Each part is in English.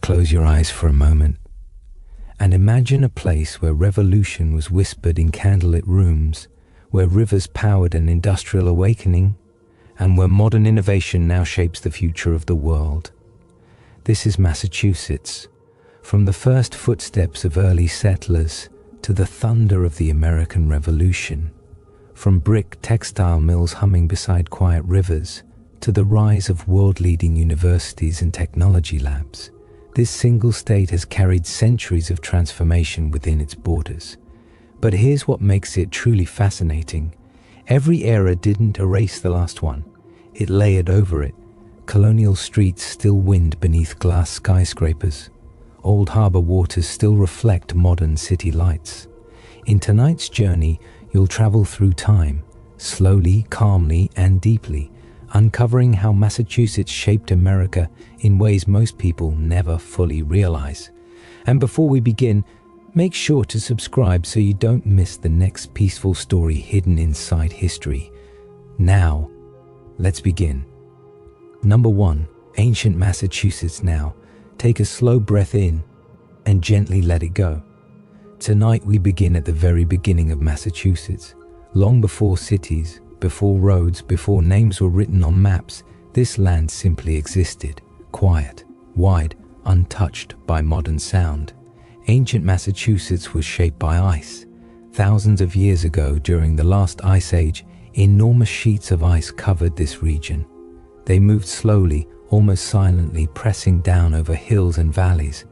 Close your eyes for a moment and imagine a place where revolution was whispered in candlelit rooms, where rivers powered an industrial awakening, and where modern innovation now shapes the future of the world. This is Massachusetts, from the first footsteps of early settlers to the thunder of the American Revolution, from brick textile mills humming beside quiet rivers to the rise of world-leading universities and technology labs. This single state has carried centuries of transformation within its borders. But here's what makes it truly fascinating. Every era didn't erase the last one. It layered over it. Colonial streets still wind beneath glass skyscrapers. Old harbor waters still reflect modern city lights. In tonight's journey, you'll travel through time, slowly, calmly, and deeply, uncovering how Massachusetts shaped America in ways most people never fully realize. And before we begin, make sure to subscribe so you don't miss the next peaceful story hidden inside history. Now, let's begin. Number 1, ancient Massachusetts. Now, take a slow breath in and gently let it go. Tonight we begin at the very beginning of Massachusetts. Long before cities, before roads, before names were written on maps, this land simply existed, quiet, wide, untouched by modern sound. Ancient Massachusetts was shaped by ice. Thousands of years ago, during the last ice age, enormous sheets of ice covered this region. They moved slowly, almost silently, pressing down over hills and valleys.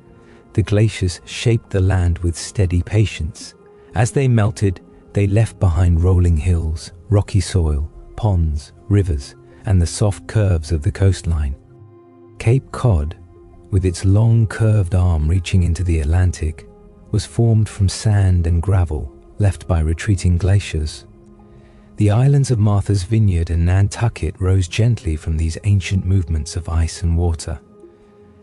The glaciers shaped the land with steady patience. As they melted, they left behind rolling hills, rocky soil, ponds, rivers, and the soft curves of the coastline. Cape Cod, with its long curved arm reaching into the Atlantic, was formed from sand and gravel left by retreating glaciers. The islands of Martha's Vineyard and Nantucket rose gently from these ancient movements of ice and water.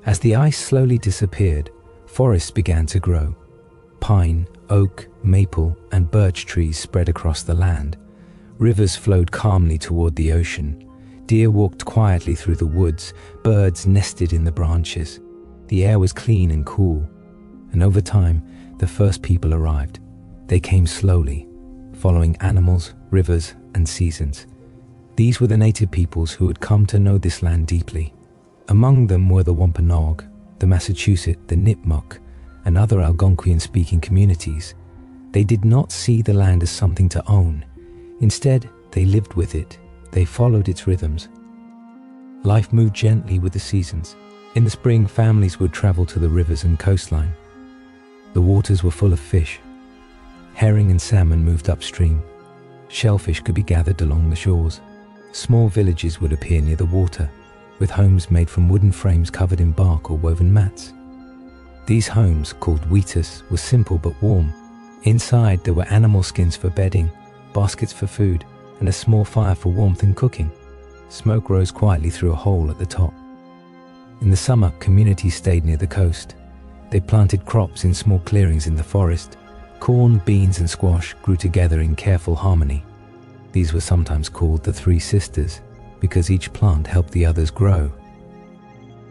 As the ice slowly disappeared, forests began to grow. Pine, oak, maple, and birch trees spread across the land. Rivers flowed calmly toward the ocean. Deer walked quietly through the woods. Birds nested in the branches. The air was clean and cool. And over time, the first people arrived. They came slowly, following animals, rivers, and seasons. These were the native peoples who had come to know this land deeply. Among them were the Wampanoag, the Massachusetts, the Nipmuc, and other Algonquian-speaking communities. They did not see the land as something to own. Instead, they lived with it. They followed its rhythms. Life moved gently with the seasons. In the spring, families would travel to the rivers and coastline. The waters were full of fish. Herring and salmon moved upstream. Shellfish could be gathered along the shores. Small villages would appear near the water, with homes made from wooden frames covered in bark or woven mats. These homes, called weetas, were simple but warm. Inside, there were animal skins for bedding, baskets for food, and a small fire for warmth and cooking. Smoke rose quietly through a hole at the top. In the summer, communities stayed near the coast. They planted crops in small clearings in the forest. Corn, beans, and squash grew together in careful harmony. These were sometimes called the Three Sisters, because each plant helped the others grow.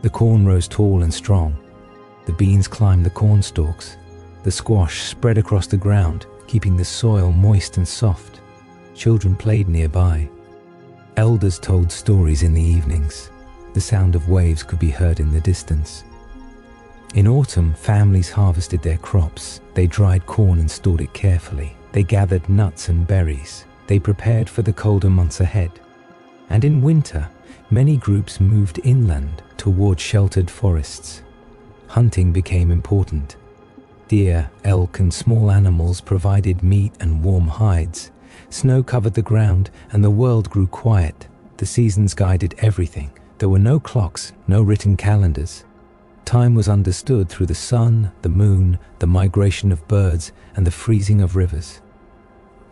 The corn rose tall and strong. The beans climbed the corn stalks. The squash spread across the ground, keeping the soil moist and soft. Children played nearby. Elders told stories in the evenings. The sound of waves could be heard in the distance. In autumn, families harvested their crops. They dried corn and stored it carefully. They gathered nuts and berries. They prepared for the colder months ahead. And in winter, many groups moved inland toward sheltered forests. Hunting became important. Deer, elk, and small animals provided meat and warm hides. Snow covered the ground, and the world grew quiet. The seasons guided everything. There were no clocks, no written calendars. Time was understood through the sun, the moon, the migration of birds, and the freezing of rivers.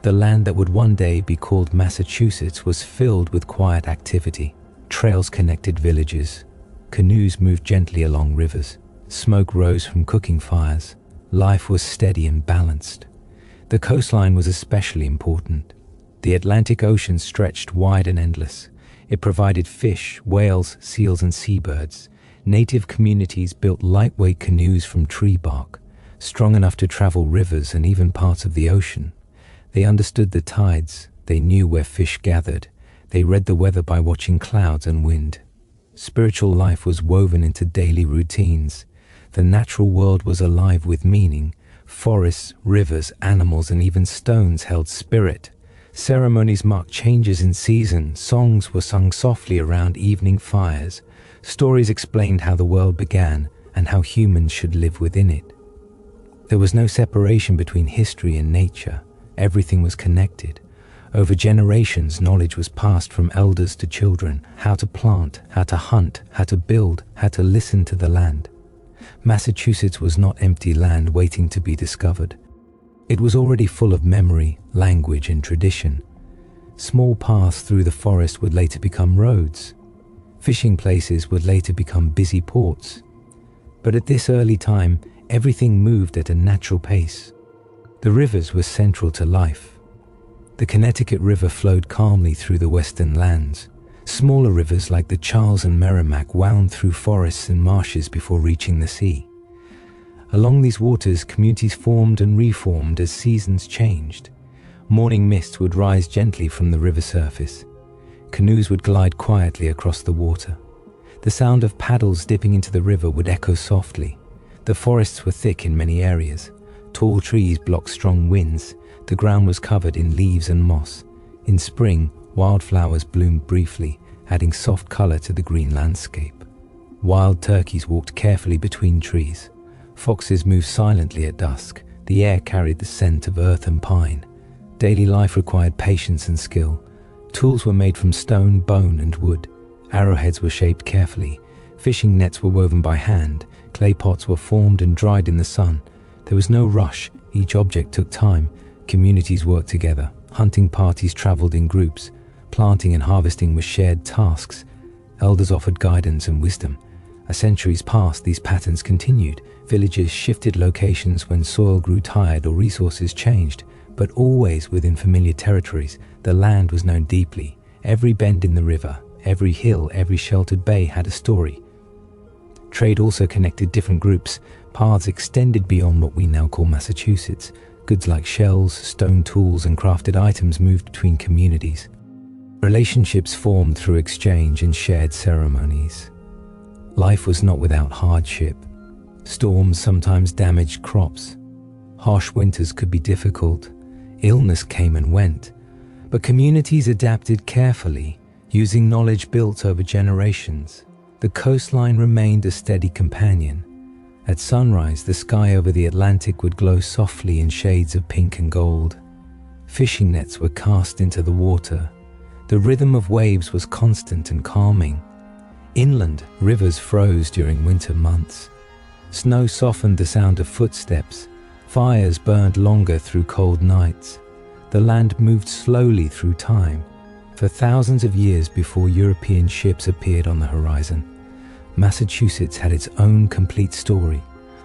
The land that would one day be called Massachusetts was filled with quiet activity. Trails connected villages. Canoes moved gently along rivers. Smoke rose from cooking fires. Life was steady and balanced. The coastline was especially important. The Atlantic Ocean stretched wide and endless. It provided fish, whales, seals, and seabirds. native communities built lightweight canoes from tree bark, strong enough to travel rivers and even parts of the ocean. They understood the tides, they knew where fish gathered, they read the weather by watching clouds and wind. Spiritual life was woven into daily routines. The natural world was alive with meaning. Forests, rivers, animals, and even stones held spirit. Ceremonies marked changes in season. Songs were sung softly around evening fires. Stories explained how the world began and how humans should live within it. There was no separation between history and nature. Everything was connected. Over generations, knowledge was passed from elders to children: how to plant, how to hunt, how to build, how to listen to the land. Massachusetts was not empty land waiting to be discovered. It was already full of memory, language, and tradition. Small paths through the forest would later become roads. Fishing places would later become busy ports. But at this early time, everything moved at a natural pace. The rivers were central to life. The Connecticut River flowed calmly through the western lands. Smaller rivers like the Charles and Merrimack wound through forests and marshes before reaching the sea. Along these waters, communities formed and reformed as seasons changed. Morning mists would rise gently from the river surface. Canoes would glide quietly across the water. The sound of paddles dipping into the river would echo softly. The forests were thick in many areas. Tall trees blocked strong winds. The ground was covered in leaves and moss. In spring, wildflowers bloomed briefly, adding soft color to the green landscape. Wild turkeys walked carefully between trees. Foxes moved silently at dusk. The air carried the scent of earth and pine. Daily life required patience and skill. Tools were made from stone, bone, and wood. Arrowheads were shaped carefully. Fishing nets were woven by hand. Clay pots were formed and dried in the sun. There was no rush. Each object took time. Communities worked together. Hunting parties traveled in groups. Planting and harvesting were shared tasks. Elders offered guidance and wisdom. As centuries passed, these patterns continued. Villages shifted locations when soil grew tired or resources changed, but always within familiar territories. The land was known deeply. Every bend in the river, every hill, every sheltered bay had a story. Trade also connected different groups. Paths extended beyond what we now call Massachusetts. Goods like shells, stone tools, and crafted items moved between communities. Relationships formed through exchange and shared ceremonies. Life was not without hardship. Storms sometimes damaged crops. Harsh winters could be difficult. Illness came and went. But communities adapted carefully, using knowledge built over generations. The coastline remained a steady companion. At sunrise, the sky over the Atlantic would glow softly in shades of pink and gold. Fishing nets were cast into the water. The rhythm of waves was constant and calming. Inland, rivers froze during winter months. Snow softened the sound of footsteps. Fires burned longer through cold nights. The land moved slowly through time. For thousands of years before European ships appeared on the horizon, Massachusetts had its own complete story,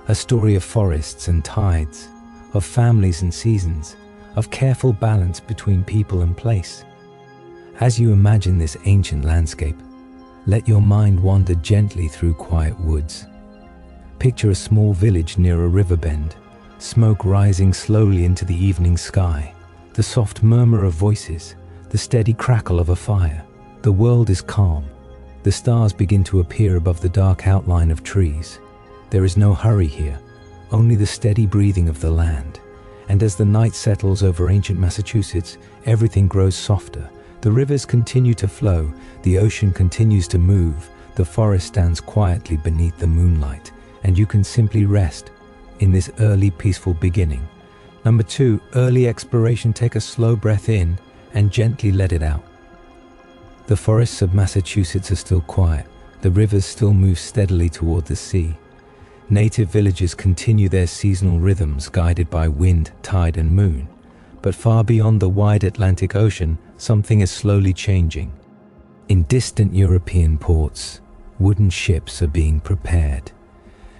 a story of forests and tides, of families and seasons, of careful balance between people and place. As you imagine this ancient landscape, let your mind wander gently through quiet woods. Picture a small village near a river bend, smoke rising slowly into the evening sky, the soft murmur of voices, the steady crackle of a fire. The world is calm. The stars begin to appear above the dark outline of trees. There is no hurry here, only the steady breathing of the land. And as the night settles over ancient Massachusetts, everything grows softer. The rivers continue to flow, the ocean continues to move, the forest stands quietly beneath the moonlight, and you can simply rest in this early peaceful beginning. Number 2, early exploration. Take a slow breath in and gently let it out. The forests of Massachusetts are still quiet. The rivers still move steadily toward the sea. Native villages continue their seasonal rhythms guided by wind, tide, and moon. But far beyond the wide Atlantic Ocean, something is slowly changing. In distant European ports, wooden ships are being prepared.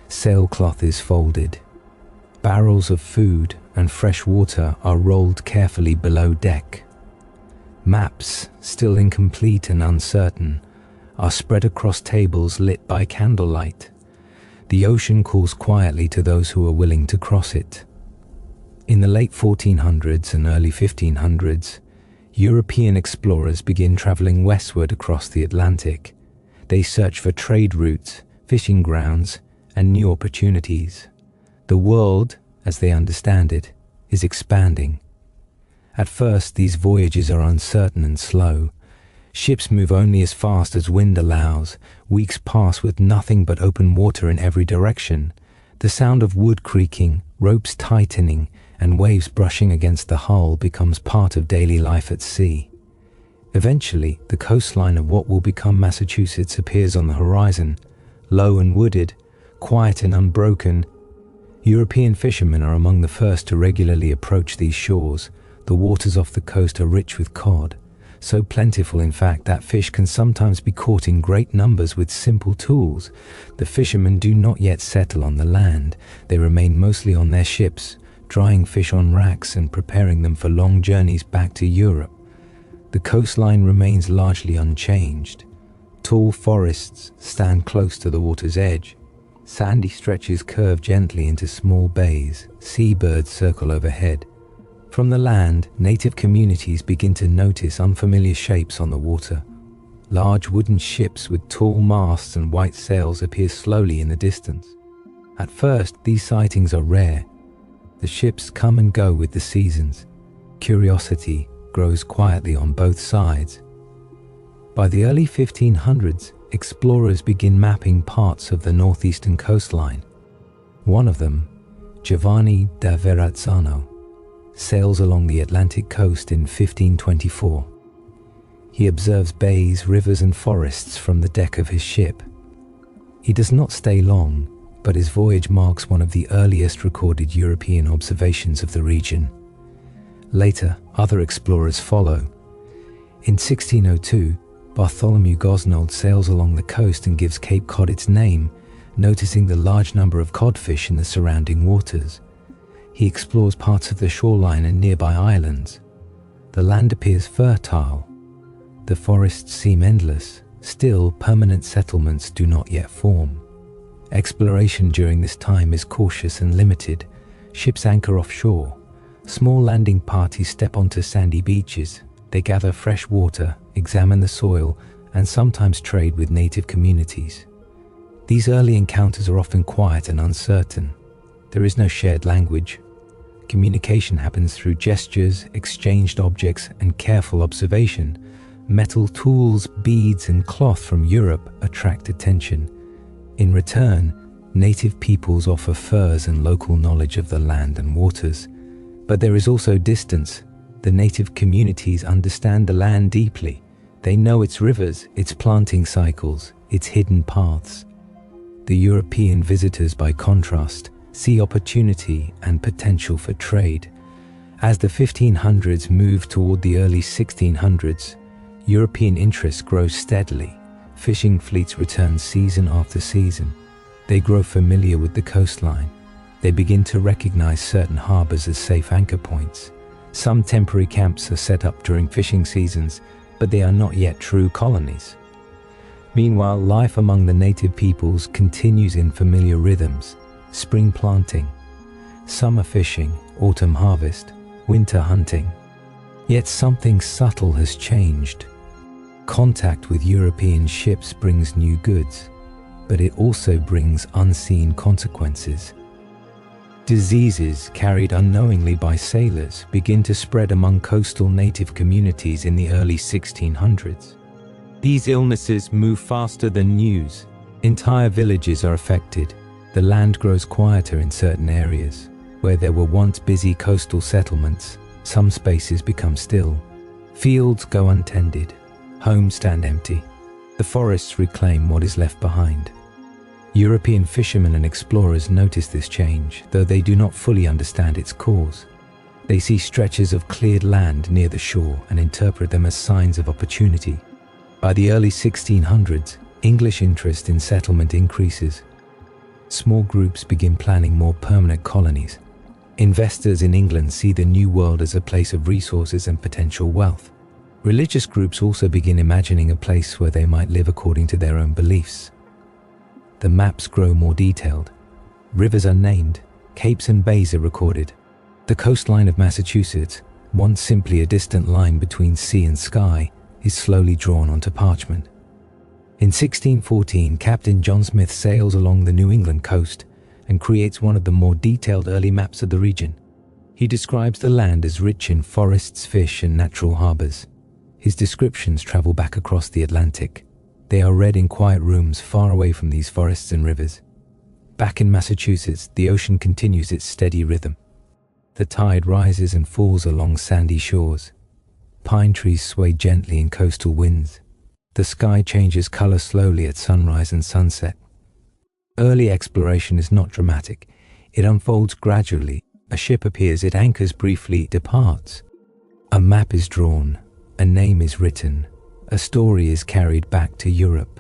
Sailcloth is folded. Barrels of food and fresh water are rolled carefully below deck. Maps, still incomplete and uncertain, are spread across tables lit by candlelight. The ocean calls quietly to those who are willing to cross it. In the late 1400s and early 1500s, European explorers begin traveling westward across the Atlantic. They search for trade routes, fishing grounds, and new opportunities. The world, as they understand it, is expanding. At first, these voyages are uncertain and slow. Ships move only as fast as wind allows. Weeks pass with nothing but open water in every direction. The sound of wood creaking, ropes tightening, and waves brushing against the hull becomes part of daily life at sea. Eventually, the coastline of what will become Massachusetts appears on the horizon, low and wooded, quiet and unbroken. European fishermen are among the first to regularly approach these shores. The waters off the coast are rich with cod, so plentiful in fact that fish can sometimes be caught in great numbers with simple tools. The fishermen do not yet settle on the land. They remain mostly on their ships, drying fish on racks and preparing them for long journeys back to Europe. The coastline remains largely unchanged. Tall forests stand close to the water's edge. Sandy stretches curve gently into small bays. Seabirds circle overhead. From the land, native communities begin to notice unfamiliar shapes on the water. Large wooden ships with tall masts and white sails appear slowly in the distance. At first, these sightings are rare. The ships come and go with the seasons. Curiosity grows quietly on both sides. By the early 1500s, explorers begin mapping parts of the northeastern coastline. One of them, Giovanni da Verrazzano, sails along the Atlantic coast in 1524. He observes bays, rivers, and forests from the deck of his ship. He does not stay long, but his voyage marks one of the earliest recorded European observations of the region. Later, other explorers follow. In 1602, Bartholomew Gosnold sails along the coast and gives Cape Cod its name, noticing the large number of codfish in the surrounding waters. He explores parts of the shoreline and nearby islands. The land appears fertile. The forests seem endless. Still, permanent settlements do not yet form. Exploration during this time is cautious and limited. Ships anchor offshore. Small landing parties step onto sandy beaches. They gather fresh water, examine the soil, and sometimes trade with native communities. These early encounters are often quiet and uncertain. There is no shared language. Communication happens through gestures, exchanged objects, and careful observation. Metal tools, beads, and cloth from Europe attract attention. In return, native peoples offer furs and local knowledge of the land and waters. But there is also distance. The native communities understand the land deeply. They know its rivers, its planting cycles, its hidden paths. The European visitors, by contrast, see opportunity and potential for trade. As the 1500s move toward the early 1600s, European interest grows steadily. Fishing fleets return season after season. They grow familiar with the coastline. They begin to recognize certain harbors as safe anchor points. Some temporary camps are set up during fishing seasons, but they are not yet true colonies. Meanwhile, life among the native peoples continues in familiar rhythms: spring planting, summer fishing, autumn harvest, winter hunting. Yet something subtle has changed. Contact with European ships brings new goods, but it also brings unseen consequences. Diseases carried unknowingly by sailors begin to spread among coastal native communities in the early 1600s. These illnesses move faster than news. Entire villages are affected. The land grows quieter in certain areas. Where there were once busy coastal settlements, some spaces become still. Fields go untended. Homes stand empty. The forests reclaim what is left behind. European fishermen and explorers notice this change, though they do not fully understand its cause. They see stretches of cleared land near the shore and interpret them as signs of opportunity. By the early 1600s, English interest in settlement increases. Small groups begin planning more permanent colonies. Investors in England see the New World as a place of resources and potential wealth. Religious groups also begin imagining a place where they might live according to their own beliefs. The maps grow more detailed. Rivers are named, capes and bays are recorded. The coastline of Massachusetts, once simply a distant line between sea and sky, is slowly drawn onto parchment. In 1614, Captain John Smith sails along the New England coast and creates one of the more detailed early maps of the region. He describes the land as rich in forests, fish, and natural harbors. His descriptions travel back across the Atlantic. They are read in quiet rooms far away from these forests and rivers. Back in Massachusetts, the ocean continues its steady rhythm. The tide rises and falls along sandy shores. Pine trees sway gently in coastal winds. The sky changes color slowly at sunrise and sunset. Early exploration is not dramatic. It unfolds gradually. A ship appears, it anchors briefly, departs. A map is drawn. A name is written. A story is carried back to Europe.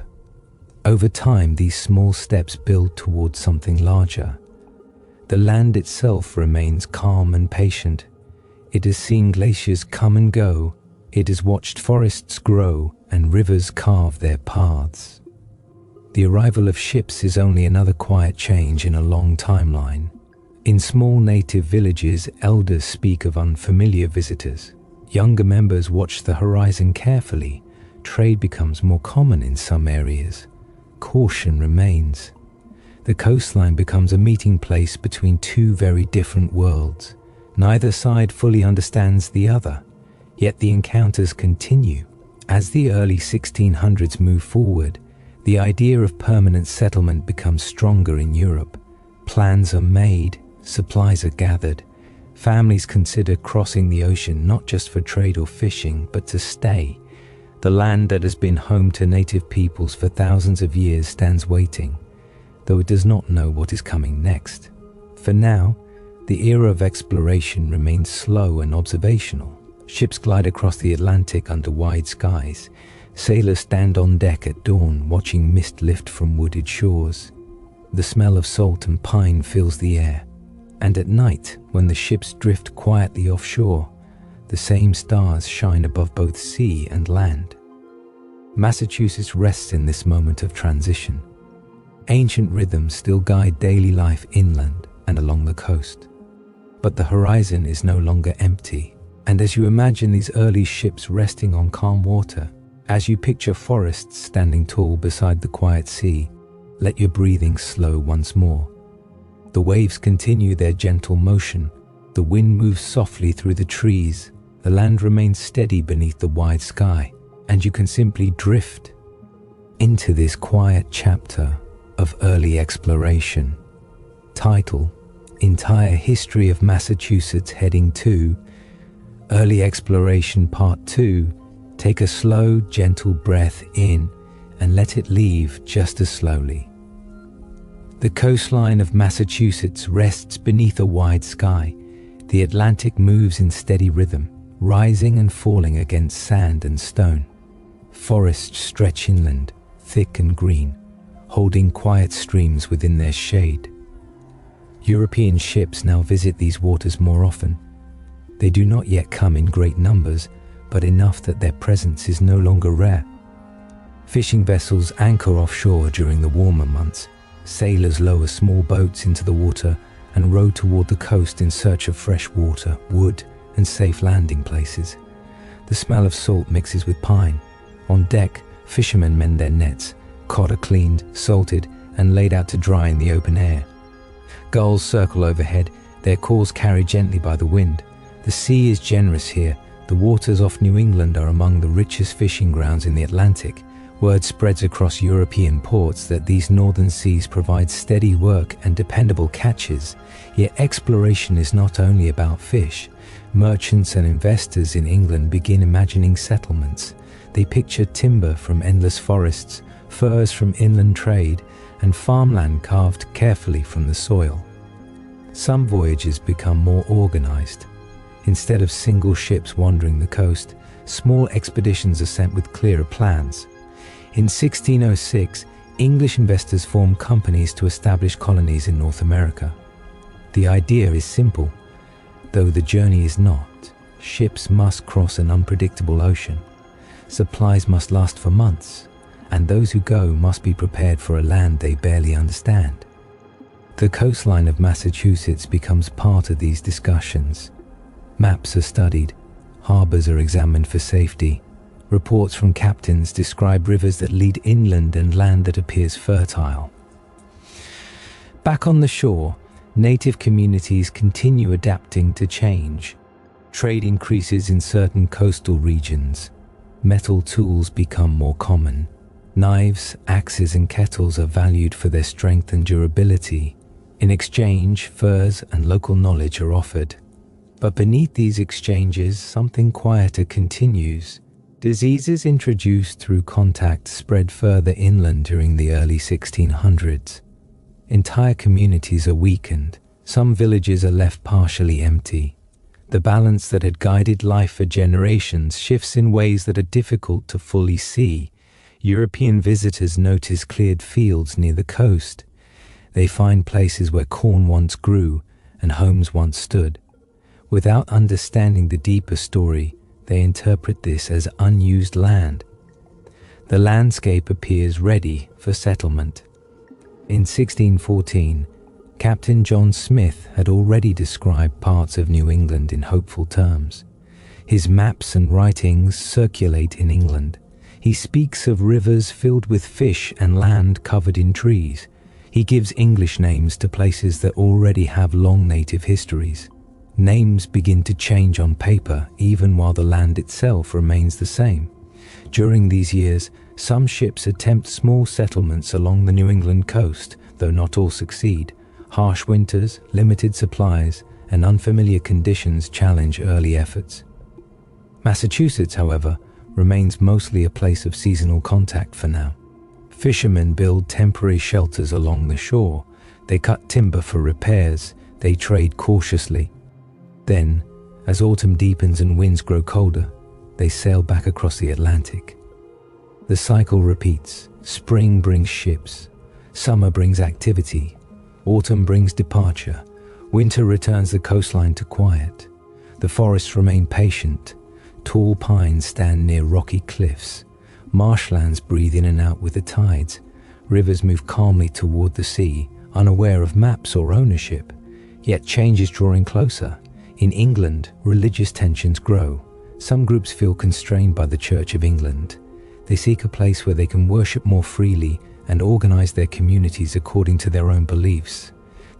Over time, these small steps build towards something larger. The land itself remains calm and patient. It has seen glaciers come and go. It has watched forests grow and rivers carve their paths. The arrival of ships is only another quiet change in a long timeline. In small native villages, elders speak of unfamiliar visitors. Younger members watch the horizon carefully. Trade becomes more common in some areas. Caution remains. The coastline becomes a meeting place between two very different worlds. Neither side fully understands the other, yet the encounters continue. As the early 1600s move forward, the idea of permanent settlement becomes stronger in Europe. Plans are made, supplies are gathered. Families consider crossing the ocean not just for trade or fishing, but to stay. The land that has been home to native peoples for thousands of years stands waiting, though it does not know what is coming next. For now, the era of exploration remains slow and observational. Ships glide across the Atlantic under wide skies. Sailors stand on deck at dawn, watching mist lift from wooded shores. The smell of salt and pine fills the air. And at night, when the ships drift quietly offshore, the same stars shine above both sea and land. Massachusetts rests in this moment of transition. Ancient rhythms still guide daily life inland and along the coast. But the horizon is no longer empty. And as you imagine these early ships resting on calm water, as you picture forests standing tall beside the quiet sea, let your breathing slow once more. The waves continue their gentle motion. The wind moves softly through the trees. The land remains steady beneath the wide sky, and you can simply drift into this quiet chapter of early exploration. Title: Entire History of Massachusetts Heading 2. Early Exploration Part 2. Take a slow, gentle breath in and let it leave just as slowly. The coastline of Massachusetts rests beneath a wide sky. The Atlantic moves in steady rhythm, rising and falling against sand and stone. Forests stretch inland, thick and green, holding quiet streams within their shade. European ships now visit these waters more often. They do not yet come in great numbers, but enough that their presence is no longer rare. Fishing vessels anchor offshore during the warmer months. Sailors lower small boats into the water and row toward the coast in search of fresh water, wood, and safe landing places. The smell of salt mixes with pine. On deck, fishermen mend their nets. Cod are cleaned, salted, and laid out to dry in the open air. Gulls circle overhead, their calls carried gently by the wind. The sea is generous here. The waters off New England are among the richest fishing grounds in the Atlantic. Word spreads across European ports that these northern seas provide steady work and dependable catches. Yet exploration is not only about fish. Merchants and investors in England begin imagining settlements. They picture timber from endless forests, furs from inland trade, and farmland carved carefully from the soil. Some voyages become more organized. Instead of single ships wandering the coast, small expeditions are sent with clearer plans. In 1606, English investors formed companies to establish colonies in North America. The idea is simple, though the journey is not. Ships must cross an unpredictable ocean. Supplies must last for months, and those who go must be prepared for a land they barely understand. The coastline of Massachusetts becomes part of these discussions. Maps are studied, harbors are examined for safety. Reports from captains describe rivers that lead inland and land that appears fertile. Back on the shore, native communities continue adapting to change. Trade increases in certain coastal regions. Metal tools become more common. Knives, axes, and kettles are valued for their strength and durability. In exchange, furs and local knowledge are offered. But beneath these exchanges, something quieter continues. Diseases introduced through contact spread further inland during the early 1600s. Entire communities are weakened. Some villages are left partially empty. The balance that had guided life for generations shifts in ways that are difficult to fully see. European visitors notice cleared fields near the coast. They find places where corn once grew and homes once stood. Without understanding the deeper story, they interpret this as unused land. The landscape appears ready for settlement. In 1614, Captain John Smith had already described parts of New England in hopeful terms. His maps and writings circulate in England. He speaks of rivers filled with fish and land covered in trees. He gives English names to places that already have long native histories. Names begin to change on paper even while the land itself remains the same. During these years, some ships attempt small settlements along the New England coast, though not all succeed. Harsh winters, limited supplies, and unfamiliar conditions challenge early efforts. Massachusetts, however, remains mostly a place of seasonal contact for now. Fishermen build temporary shelters along the shore. They cut timber for repairs. They trade cautiously. Then, as autumn deepens and winds grow colder, they sail back across the Atlantic. The cycle repeats. Spring brings ships. Summer brings activity. Autumn brings departure. Winter returns the coastline to quiet. The forests remain patient. Tall pines stand near rocky cliffs. Marshlands breathe in and out with the tides. Rivers move calmly toward the sea, unaware of maps or ownership. Yet change is drawing closer. In England, religious tensions grow. Some groups feel constrained by the Church of England. They seek a place where they can worship more freely and organize their communities according to their own beliefs.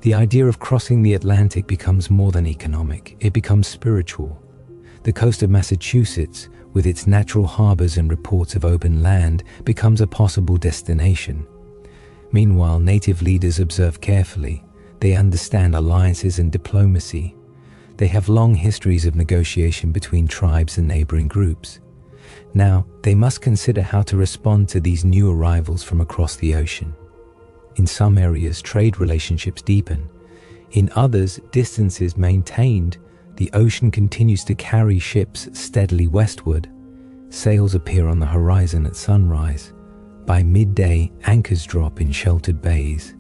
The idea of crossing the Atlantic becomes more than economic. It becomes spiritual. The coast of Massachusetts, with its natural harbors and reports of open land, becomes a possible destination. Meanwhile, native leaders observe carefully. They understand alliances and diplomacy. They have long histories of negotiation between tribes and neighboring groups. Now, they must consider how to respond to these new arrivals from across the ocean. In some areas, trade relationships deepen. In others, distance is maintained. The ocean continues to carry ships steadily westward. Sails appear on the horizon at sunrise. By midday, anchors drop in sheltered bays.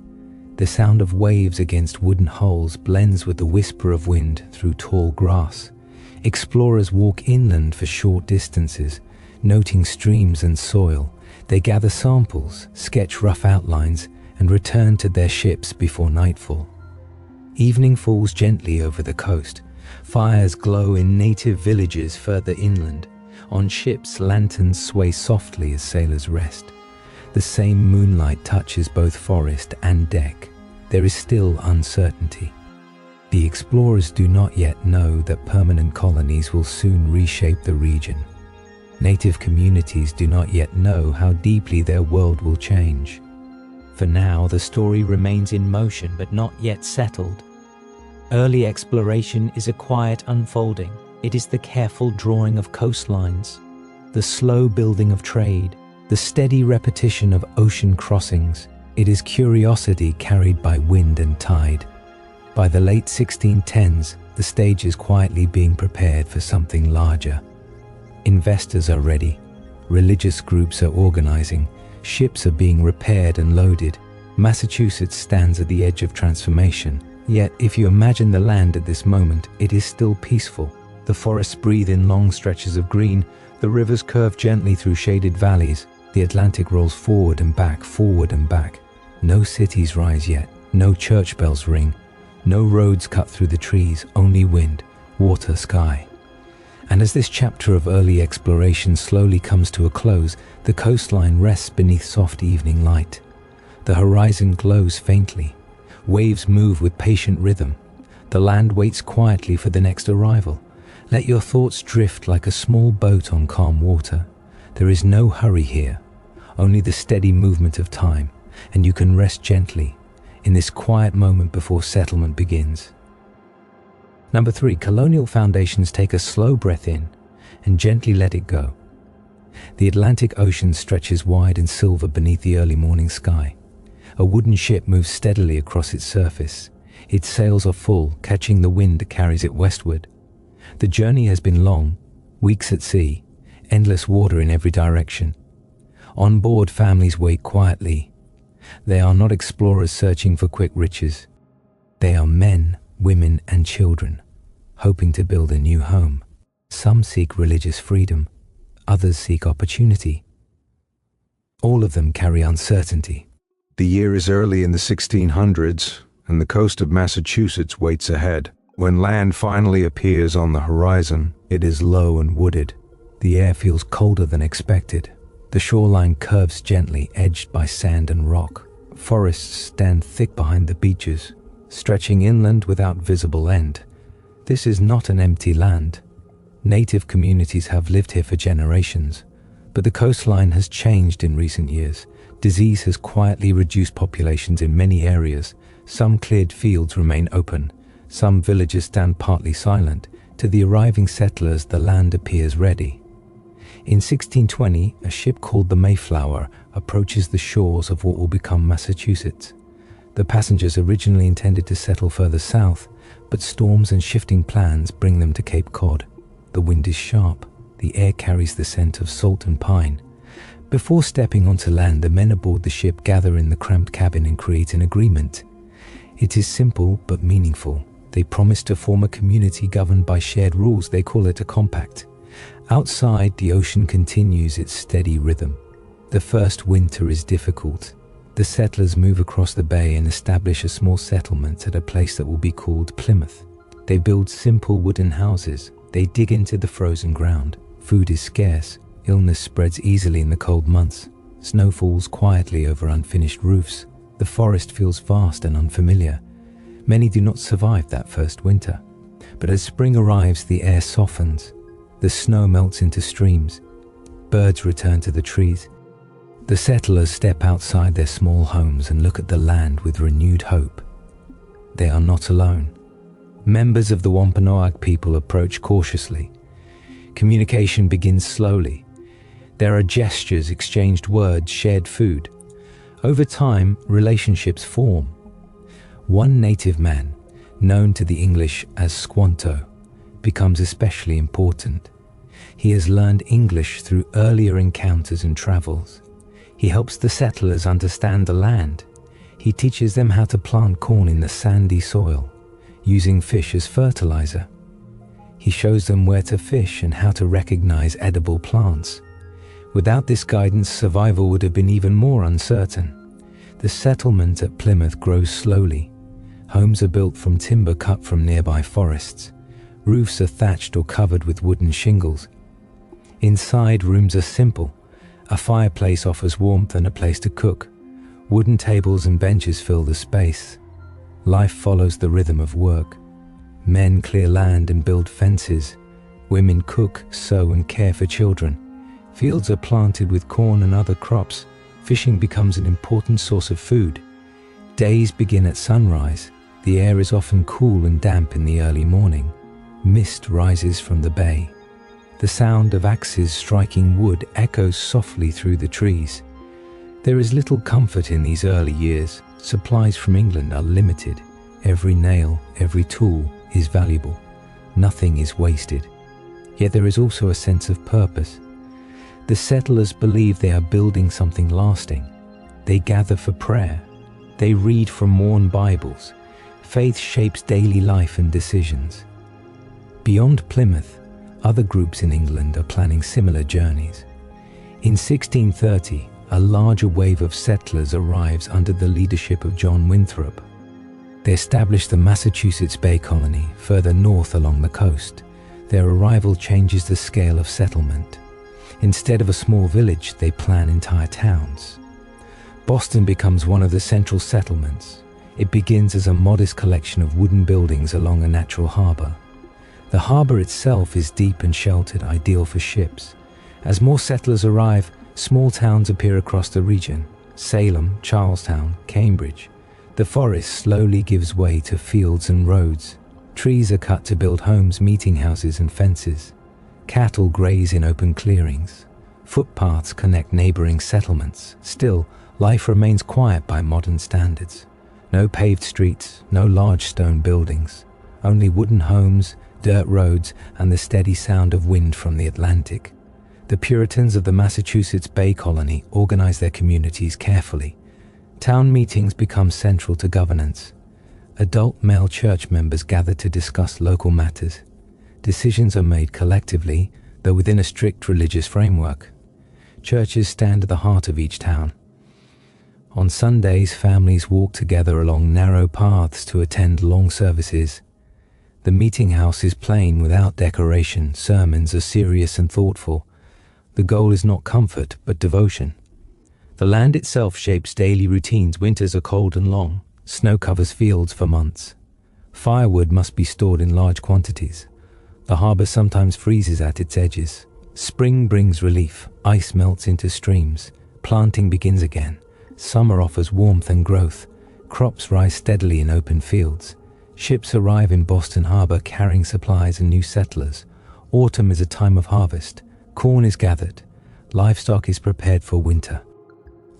The sound of waves against wooden hulls blends with the whisper of wind through tall grass. Explorers walk inland for short distances, noting streams and soil. They gather samples, sketch rough outlines, and return to their ships before nightfall. Evening falls gently over the coast. Fires glow in native villages further inland. On ships, lanterns sway softly as sailors rest. The same moonlight touches both forest and deck. There is still uncertainty. The explorers do not yet know that permanent colonies will soon reshape the region. Native communities do not yet know how deeply their world will change. For now, the story remains in motion but not yet settled. Early exploration is a quiet unfolding. It is the careful drawing of coastlines, the slow building of trade, the steady repetition of ocean crossings. It is curiosity carried by wind and tide. By the late 1610s, the stage is quietly being prepared for something larger. Investors are ready. Religious groups are organizing. Ships are being repaired and loaded. Massachusetts stands at the edge of transformation. Yet, if you imagine the land at this moment, it is still peaceful. The forests breathe in long stretches of green. The rivers curve gently through shaded valleys. The Atlantic rolls forward and back, forward and back. No cities rise yet, no church bells ring, no roads cut through the trees, only wind, water, sky. And as this chapter of early exploration slowly comes to a close, the coastline rests beneath soft evening light. The horizon glows faintly. Waves move with patient rhythm. The land waits quietly for the next arrival. Let your thoughts drift like a small boat on calm water. There is no hurry here, only the steady movement of time, and you can rest gently in this quiet moment before settlement begins. Number 3, colonial foundations take a slow breath in and gently let it go. The Atlantic Ocean stretches wide and silver beneath the early morning sky. A wooden ship moves steadily across its surface. Its sails are full, catching the wind that carries it westward. The journey has been long, weeks at sea, endless water in every direction. On board, families wait quietly. They are not explorers searching for quick riches. They are men, women, and children, hoping to build a new home. Some seek religious freedom, others seek opportunity. All of them carry uncertainty. The year is early in the 1600s, and the coast of Massachusetts waits ahead. When land finally appears on the horizon, it is low and wooded. The air feels colder than expected. The shoreline curves gently, edged by sand and rock. Forests stand thick behind the beaches, stretching inland without visible end. This is not an empty land. Native communities have lived here for generations, but the coastline has changed in recent years. Disease has quietly reduced populations in many areas. Some cleared fields remain open. Some villages stand partly silent. To the arriving settlers, the land appears ready. In 1620, a ship called the Mayflower approaches the shores of what will become Massachusetts. The passengers originally intended to settle further south, but storms and shifting plans bring them to Cape Cod. The wind is sharp. The air carries the scent of salt and pine. Before stepping onto land, the men aboard the ship gather in the cramped cabin and create an agreement. It is simple but meaningful. They promise to form a community governed by shared rules. They call it a compact. Outside, the ocean continues its steady rhythm. The first winter is difficult. The settlers move across the bay and establish a small settlement at a place that will be called Plymouth. They build simple wooden houses. They dig into the frozen ground. Food is scarce. Illness spreads easily in the cold months. Snow falls quietly over unfinished roofs. The forest feels vast and unfamiliar. Many do not survive that first winter. But as spring arrives, the air softens. The snow melts into streams. Birds return to the trees. The settlers step outside their small homes and look at the land with renewed hope. They are not alone. Members of the Wampanoag people approach cautiously. Communication begins slowly. There are gestures, exchanged words, shared food. Over time, relationships form. One native man, known to the English as Squanto, becomes especially important. He has learned English through earlier encounters and travels. He helps the settlers understand the land. He teaches them how to plant corn in the sandy soil, using fish as fertilizer. He shows them where to fish and how to recognize edible plants. Without this guidance, survival would have been even more uncertain. The settlement at Plymouth grows slowly. Homes are built from timber cut from nearby forests. Roofs are thatched or covered with wooden shingles. Inside, rooms are simple. A fireplace offers warmth and a place to cook. Wooden tables and benches fill the space. Life follows the rhythm of work. Men clear land and build fences. Women cook, sew, and care for children. Fields are planted with corn and other crops. Fishing becomes an important source of food. Days begin at sunrise. The air is often cool and damp in the early morning. Mist rises from the bay. The sound of axes striking wood echoes softly through the trees. There is little comfort in these early years. Supplies from England are limited. Every nail, every tool is valuable. Nothing is wasted. Yet there is also a sense of purpose. The settlers believe they are building something lasting. They gather for prayer. They read from worn Bibles. Faith shapes daily life and decisions. Beyond Plymouth, Other groups in England are planning similar journeys. In 1630, a larger wave of settlers arrives under the leadership of John Winthrop. They establish the Massachusetts Bay Colony further north along the coast. Their arrival changes the scale of settlement. Instead of a small village, they plan entire towns. Boston becomes one of the central settlements. It begins as a modest collection of wooden buildings along a natural harbor. The harbor itself is deep and sheltered, ideal for ships. As more settlers arrive, small towns appear across the region: Salem, Charlestown, Cambridge. The forest slowly gives way to fields and roads. Trees are cut to build homes, meeting houses, and fences. Cattle graze in open clearings. Footpaths connect neighboring settlements. Still, life remains quiet by modern standards. No paved streets, no large stone buildings. Only wooden homes, dirt roads, and the steady sound of wind from the Atlantic. The Puritans of the Massachusetts Bay Colony organize their communities carefully. Town meetings become central to governance. Adult male church members gather to discuss local matters. Decisions are made collectively, though within a strict religious framework. Churches stand at the heart of each town. On Sundays, families walk together along narrow paths to attend long services. The meeting house is plain without decoration. Sermons are serious and thoughtful. The goal is not comfort, but devotion. The land itself shapes daily routines. Winters are cold and long. Snow covers fields for months. Firewood must be stored in large quantities. The harbor sometimes freezes at its edges. Spring brings relief. Ice melts into streams. Planting begins again. Summer offers warmth and growth. Crops rise steadily in open fields. Ships arrive in Boston Harbor carrying supplies and new settlers. Autumn is a time of harvest. Corn is gathered. Livestock is prepared for winter.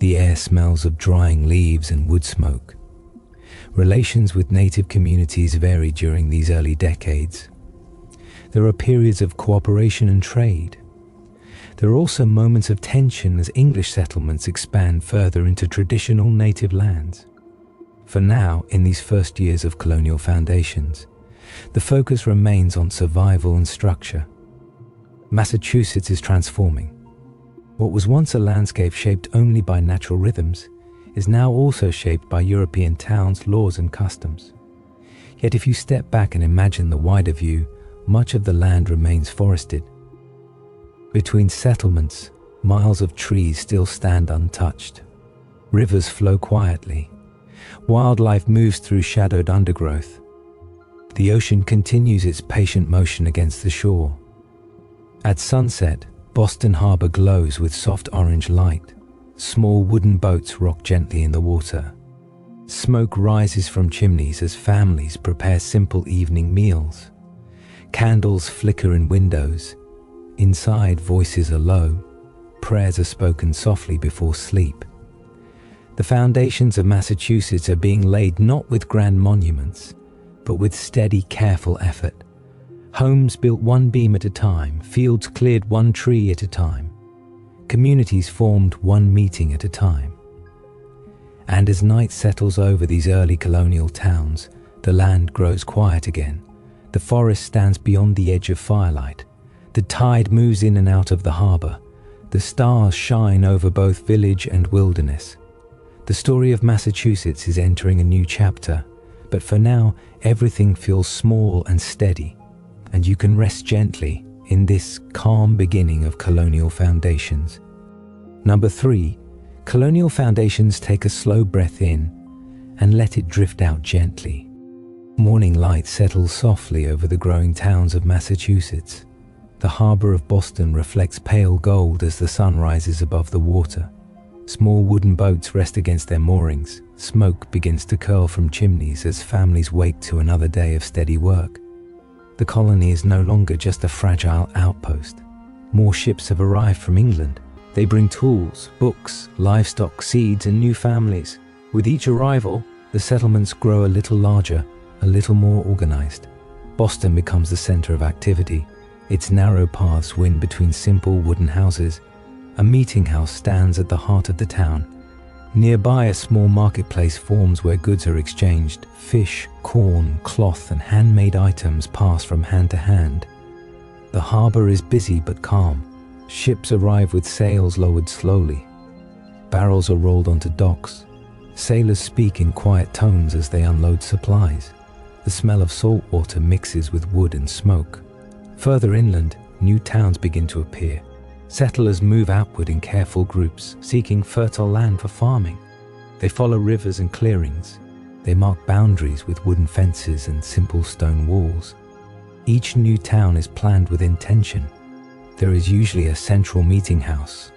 The air smells of drying leaves and wood smoke. Relations with native communities vary during these early decades. There are periods of cooperation and trade. There are also moments of tension as English settlements expand further into traditional native lands. For now, in these first years of colonial foundations, the focus remains on survival and structure. Massachusetts is transforming. What was once a landscape shaped only by natural rhythms is now also shaped by European towns, laws, and customs. Yet if you step back and imagine the wider view, much of the land remains forested. Between settlements, miles of trees still stand untouched. Rivers flow quietly. Wildlife moves through shadowed undergrowth. The ocean continues its patient motion against the shore. At sunset, Boston Harbor glows with soft orange light. Small wooden boats rock gently in the water. Smoke rises from chimneys as families prepare simple evening meals. Candles flicker in windows. Inside, voices are low. Prayers are spoken softly before sleep. The foundations of Massachusetts are being laid not with grand monuments, but with steady, careful effort. Homes built one beam at a time, fields cleared one tree at a time, communities formed one meeting at a time. And as night settles over these early colonial towns, the land grows quiet again. The forest stands beyond the edge of firelight. The tide moves in and out of the harbor. The stars shine over both village and wilderness. The story of Massachusetts is entering a new chapter, but for now, everything feels small and steady, and you can rest gently in this calm beginning of colonial foundations. Number 3, colonial foundations take a slow breath in and let it drift out gently. Morning light settles softly over the growing towns of Massachusetts. The harbor of Boston reflects pale gold as the sun rises above the water. Small wooden boats rest against their moorings. Smoke begins to curl from chimneys as families wake to another day of steady work. The colony is no longer just a fragile outpost. More ships have arrived from England. They bring tools, books, livestock, seeds, and new families. With each arrival, the settlements grow a little larger, a little more organized. Boston becomes the center of activity. Its narrow paths wind between simple wooden houses. A meeting house stands at the heart of the town. Nearby, a small marketplace forms where goods are exchanged. Fish, corn, cloth, and handmade items pass from hand to hand. The harbor is busy but calm. Ships arrive with sails lowered slowly. Barrels are rolled onto docks. Sailors speak in quiet tones as they unload supplies. The smell of salt water mixes with wood and smoke. Further inland, new towns begin to appear. Settlers move outward in careful groups, seeking fertile land for farming. They follow rivers and clearings. They mark boundaries with wooden fences and simple stone walls. Each new town is planned with intention. There is usually a central meeting house.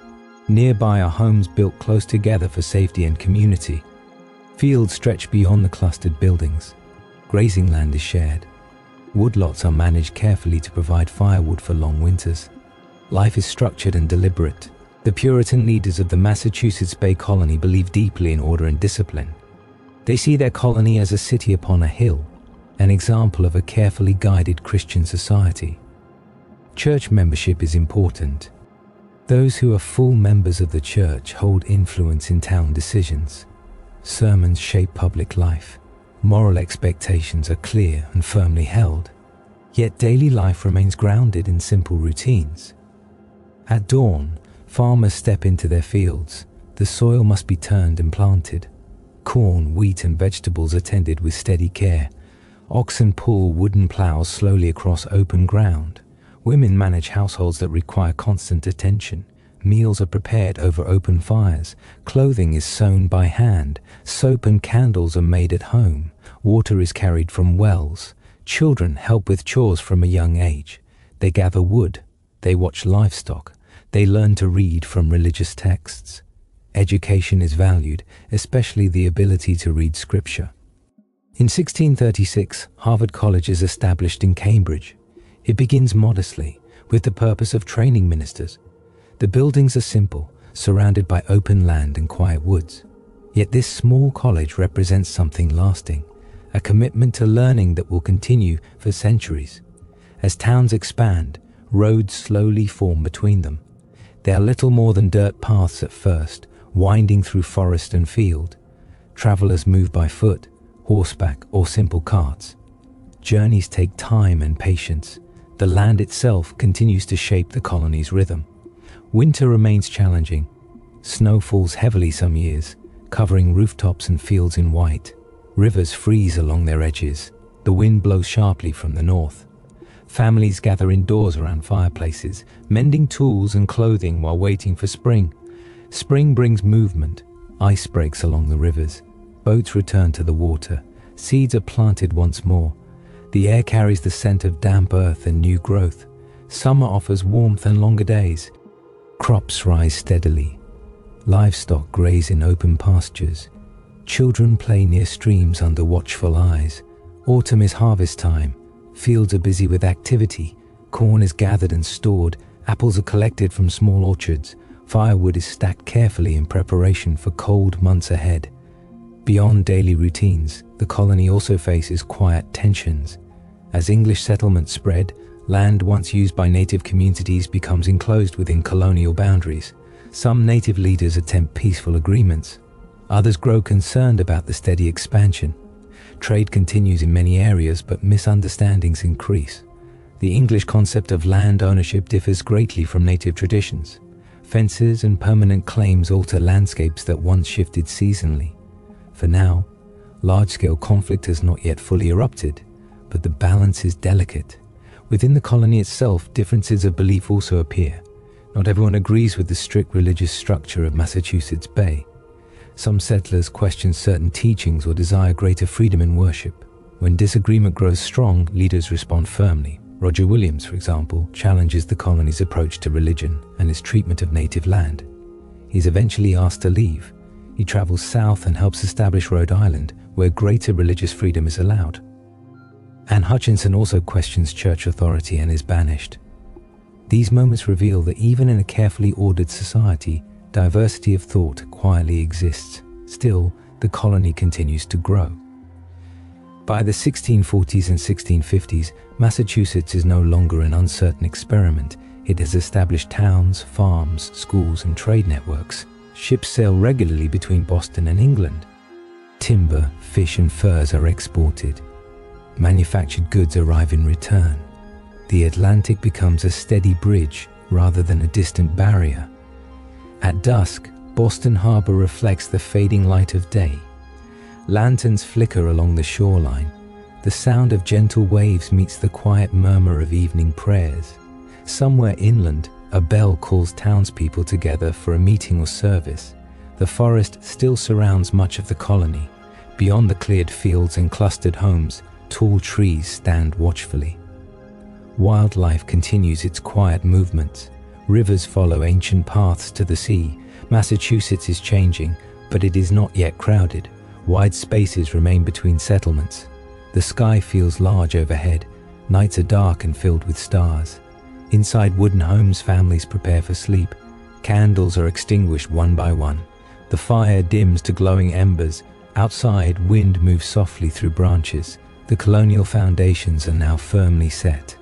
Nearby are homes built close together for safety and community. Fields stretch beyond the clustered buildings. Grazing land is shared. Woodlots are managed carefully to provide firewood for long winters. Life is structured and deliberate. The Puritan leaders of the Massachusetts Bay Colony believe deeply in order and discipline. They see their colony as a city upon a hill, an example of a carefully guided Christian society. Church membership is important. Those who are full members of the church hold influence in town decisions. Sermons shape public life. Moral expectations are clear and firmly held. Yet daily life remains grounded in simple routines. At dawn, farmers step into their fields. The soil must be turned and planted. Corn, wheat, and vegetables are tended with steady care. Oxen pull wooden plows slowly across open ground. Women manage households that require constant attention. Meals are prepared over open fires. Clothing is sewn by hand. Soap and candles are made at home. Water is carried from wells. Children help with chores from a young age. They gather wood. They watch livestock. They learn to read from religious texts. Education is valued, especially the ability to read scripture. In 1636, Harvard College is established in Cambridge. It begins modestly, with the purpose of training ministers. The buildings are simple, surrounded by open land and quiet woods. Yet this small college represents something lasting, a commitment to learning that will continue for centuries. As towns expand, roads slowly form between them. They are little more than dirt paths at first, winding through forest and field. Travelers move by foot, horseback, or simple carts. Journeys take time and patience. The land itself continues to shape the colony's rhythm. Winter remains challenging. Snow falls heavily some years, covering rooftops and fields in white. Rivers freeze along their edges. The wind blows sharply from the north. Families gather indoors around fireplaces, mending tools and clothing while waiting for spring. Spring brings movement. Ice breaks along the rivers. Boats return to the water. Seeds are planted once more. The air carries the scent of damp earth and new growth. Summer offers warmth and longer days. Crops rise steadily. Livestock graze in open pastures. Children play near streams under watchful eyes. Autumn is harvest time. Fields are busy with activity. Corn is gathered and stored. Apples are collected from small orchards. Firewood is stacked carefully in preparation for cold months ahead. Beyond daily routines, the colony also faces quiet tensions. As English settlements spread, land once used by native communities becomes enclosed within colonial boundaries. Some native leaders attempt peaceful agreements. Others grow concerned about the steady expansion. Trade continues in many areas, but misunderstandings increase. The English concept of land ownership differs greatly from native traditions. Fences and permanent claims alter landscapes that once shifted seasonally. For now, large-scale conflict has not yet fully erupted, but the balance is delicate. Within the colony itself, differences of belief also appear. Not everyone agrees with the strict religious structure of Massachusetts Bay. Some settlers question certain teachings or desire greater freedom in worship. When disagreement grows strong, leaders respond firmly. Roger Williams, for example, challenges the colony's approach to religion and its treatment of native land. He's eventually asked to leave. He travels south and helps establish Rhode Island, where greater religious freedom is allowed. Anne Hutchinson also questions church authority and is banished. These moments reveal that even in a carefully ordered society, diversity of thought quietly exists. Still, the colony continues to grow. By the 1640s and 1650s, Massachusetts is no longer an uncertain experiment. It has established towns, farms, schools, and trade networks. Ships sail regularly between Boston and England. Timber, fish, and furs are exported. Manufactured goods arrive in return. The Atlantic becomes a steady bridge rather than a distant barrier. At dusk, Boston Harbor reflects the fading light of day. Lanterns flicker along the shoreline. The sound of gentle waves meets the quiet murmur of evening prayers. Somewhere inland, a bell calls townspeople together for a meeting or service. The forest still surrounds much of the colony. Beyond the cleared fields and clustered homes, tall trees stand watchfully. Wildlife continues its quiet movements. Rivers follow ancient paths to the sea. Massachusetts is changing, but it is not yet crowded. Wide spaces remain between settlements. The sky feels large overhead. Nights are dark and filled with stars. Inside wooden homes, families prepare for sleep. Candles are extinguished one by one. The fire dims to glowing embers. Outside, wind moves softly through branches. The colonial foundations are now firmly set.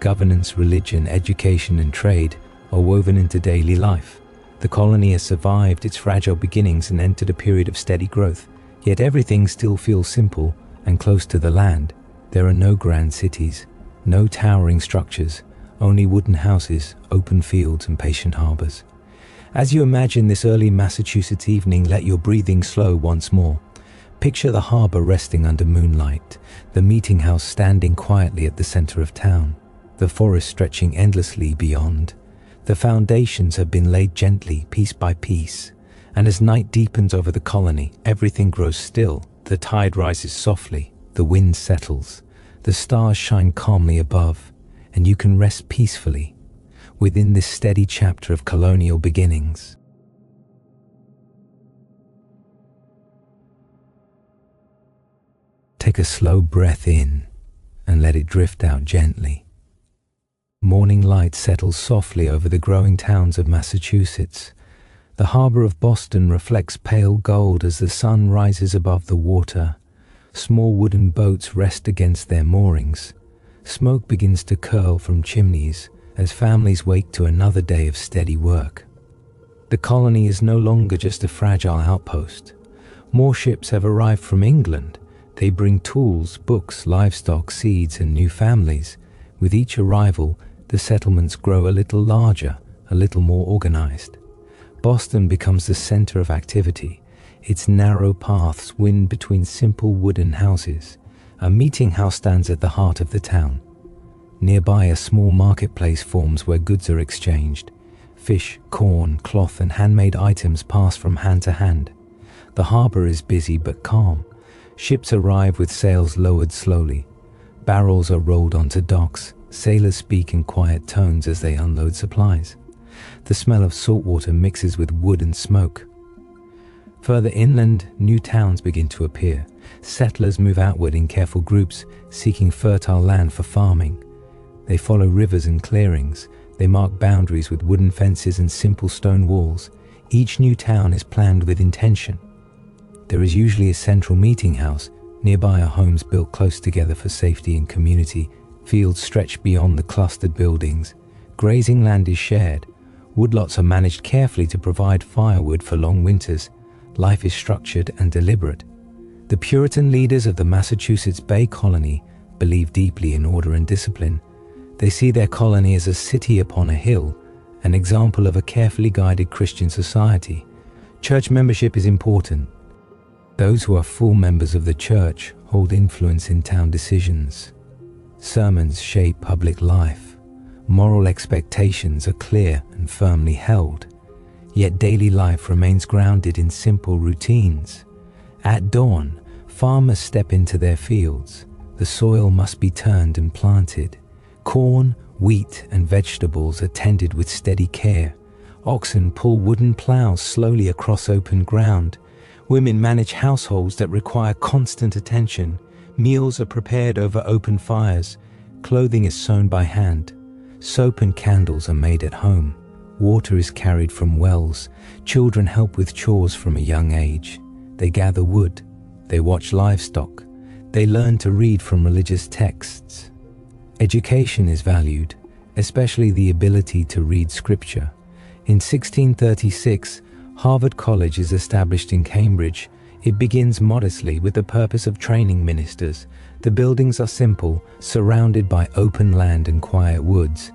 Governance, religion, education, and trade are woven into daily life. The colony has survived its fragile beginnings and entered a period of steady growth. Yet everything still feels simple and close to the land. There are no grand cities, no towering structures, only wooden houses, open fields, and patient harbors. As you imagine this early Massachusetts evening, let your breathing slow once more. Picture the harbor resting under moonlight, the meeting house standing quietly at the center of town, the forest stretching endlessly beyond. The foundations have been laid gently, piece by piece, and as night deepens over the colony, everything grows still. The tide rises softly, the wind settles, the stars shine calmly above, and you can rest peacefully within this steady chapter of colonial beginnings. Take a slow breath in and let it drift out gently. Morning light settles softly over the growing towns of Massachusetts. The harbor of Boston reflects pale gold as the sun rises above the water. Small wooden boats rest against their moorings. Smoke begins to curl from chimneys as families wake to another day of steady work. The colony is no longer just a fragile outpost. More ships have arrived from England. They bring tools, books, livestock, seeds, and new families. With each arrival, the settlements grow a little larger, a little more organized. Boston becomes the center of activity. Its narrow paths wind between simple wooden houses. A meeting house stands at the heart of the town. Nearby, a small marketplace forms where goods are exchanged. Fish, corn, cloth, and handmade items pass from hand to hand. The harbor is busy but calm. Ships arrive with sails lowered slowly. Barrels are rolled onto docks. Sailors speak in quiet tones as they unload supplies. The smell of salt water mixes with wood and smoke. Further inland, new towns begin to appear. Settlers move outward in careful groups, seeking fertile land for farming. They follow rivers and clearings. They mark boundaries with wooden fences and simple stone walls. Each new town is planned with intention. There is usually a central meeting house. Nearby are homes built close together for safety and community. Fields stretch beyond the clustered buildings. Grazing land is shared. Woodlots are managed carefully to provide firewood for long winters. Life is structured and deliberate. The Puritan leaders of the Massachusetts Bay Colony believe deeply in order and discipline. They see their colony as a city upon a hill, an example of a carefully guided Christian society. Church membership is important. Those who are full members of the church hold influence in town decisions. Sermons shape public life. Moral expectations are clear and firmly held. Yet daily life remains grounded in simple routines. At dawn, farmers step into their fields. The soil must be turned and planted. Corn, wheat, and vegetables are tended with steady care. Oxen pull wooden plows slowly across open ground. Women manage households that require constant attention. Meals are prepared over open fires. Clothing is sewn by hand. Soap and candles are made at home. Water is carried from wells. Children help with chores from a young age. They gather wood. They watch livestock. They learn to read from religious texts. Education is valued, especially the ability to read scripture. In 1636, Harvard College is established in Cambridge. It begins modestly with the purpose of training ministers. The buildings are simple, surrounded by open land and quiet woods.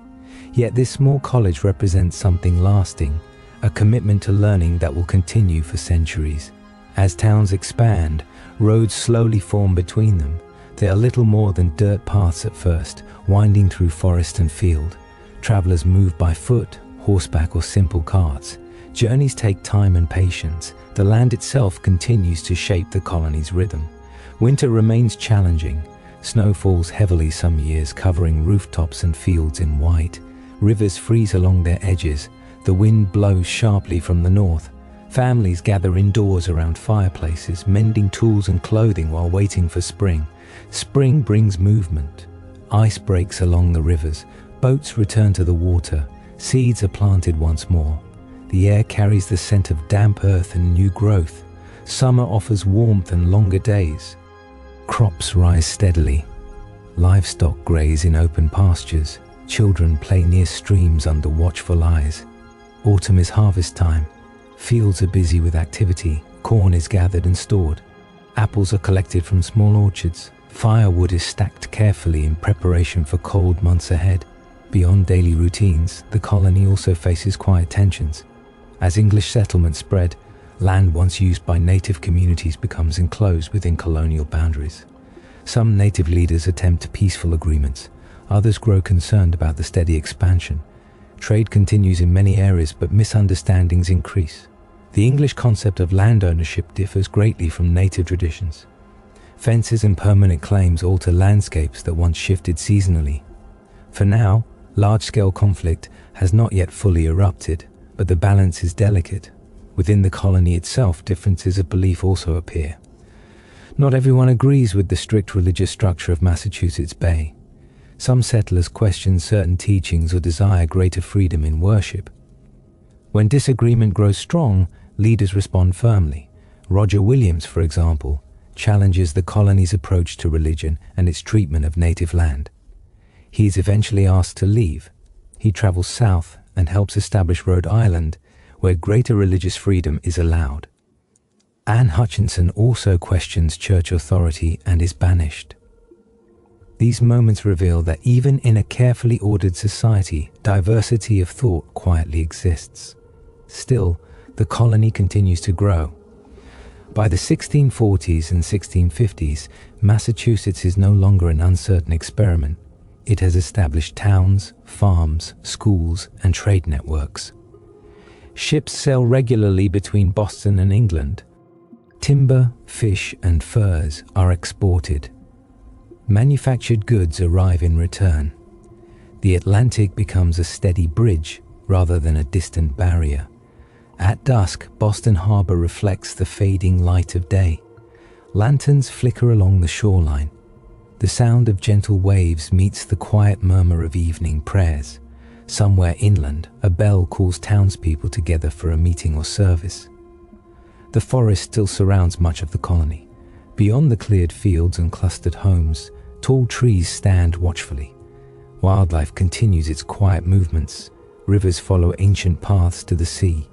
Yet this small college represents something lasting, a commitment to learning that will continue for centuries. As towns expand, roads slowly form between them. They are little more than dirt paths at first, winding through forest and field. Travelers move by foot, horseback, or simple carts. Journeys take time and patience. The land itself continues to shape the colony's rhythm. Winter remains challenging. Snow falls heavily some years, covering rooftops and fields in white. Rivers freeze along their edges. The wind blows sharply from the north. Families gather indoors around fireplaces, mending tools and clothing while waiting for spring. Spring brings movement. Ice breaks along the rivers. Boats return to the water. Seeds are planted once more. The air carries the scent of damp earth and new growth. Summer offers warmth and longer days. Crops rise steadily. Livestock graze in open pastures. Children play near streams under watchful eyes. Autumn is harvest time. Fields are busy with activity. Corn is gathered and stored. Apples are collected from small orchards. Firewood is stacked carefully in preparation for cold months ahead. Beyond daily routines, the colony also faces quiet tensions. As English settlements spread, land once used by native communities becomes enclosed within colonial boundaries. Some native leaders attempt peaceful agreements. Others grow concerned about the steady expansion. Trade continues in many areas, but misunderstandings increase. The English concept of land ownership differs greatly from native traditions. Fences and permanent claims alter landscapes that once shifted seasonally. For now, large-scale conflict has not yet fully erupted, but the balance is delicate. Within the colony itself, differences of belief also appear. Not everyone agrees with the strict religious structure of Massachusetts Bay. Some settlers question certain teachings or desire greater freedom in worship. When disagreement grows strong, leaders respond firmly. Roger Williams, for example, challenges the colony's approach to religion and its treatment of native land. He is eventually asked to leave. He travels south and helps establish Rhode Island, where greater religious freedom is allowed. Anne Hutchinson also questions church authority and is banished. These moments reveal that even in a carefully ordered society, diversity of thought quietly exists. Still, the colony continues to grow. By the 1640s and 1650s, Massachusetts is no longer an uncertain experiment. It has established towns, farms, schools, and trade networks. Ships sail regularly between Boston and England. Timber, fish, and furs are exported. Manufactured goods arrive in return. The Atlantic becomes a steady bridge rather than a distant barrier. At dusk, Boston Harbor reflects the fading light of day. Lanterns flicker along the shoreline. The sound of gentle waves meets the quiet murmur of evening prayers. Somewhere inland, a bell calls townspeople together for a meeting or service. The forest still surrounds much of the colony. Beyond the cleared fields and clustered homes, tall trees stand watchfully. Wildlife continues its quiet movements. Rivers follow ancient paths to the sea.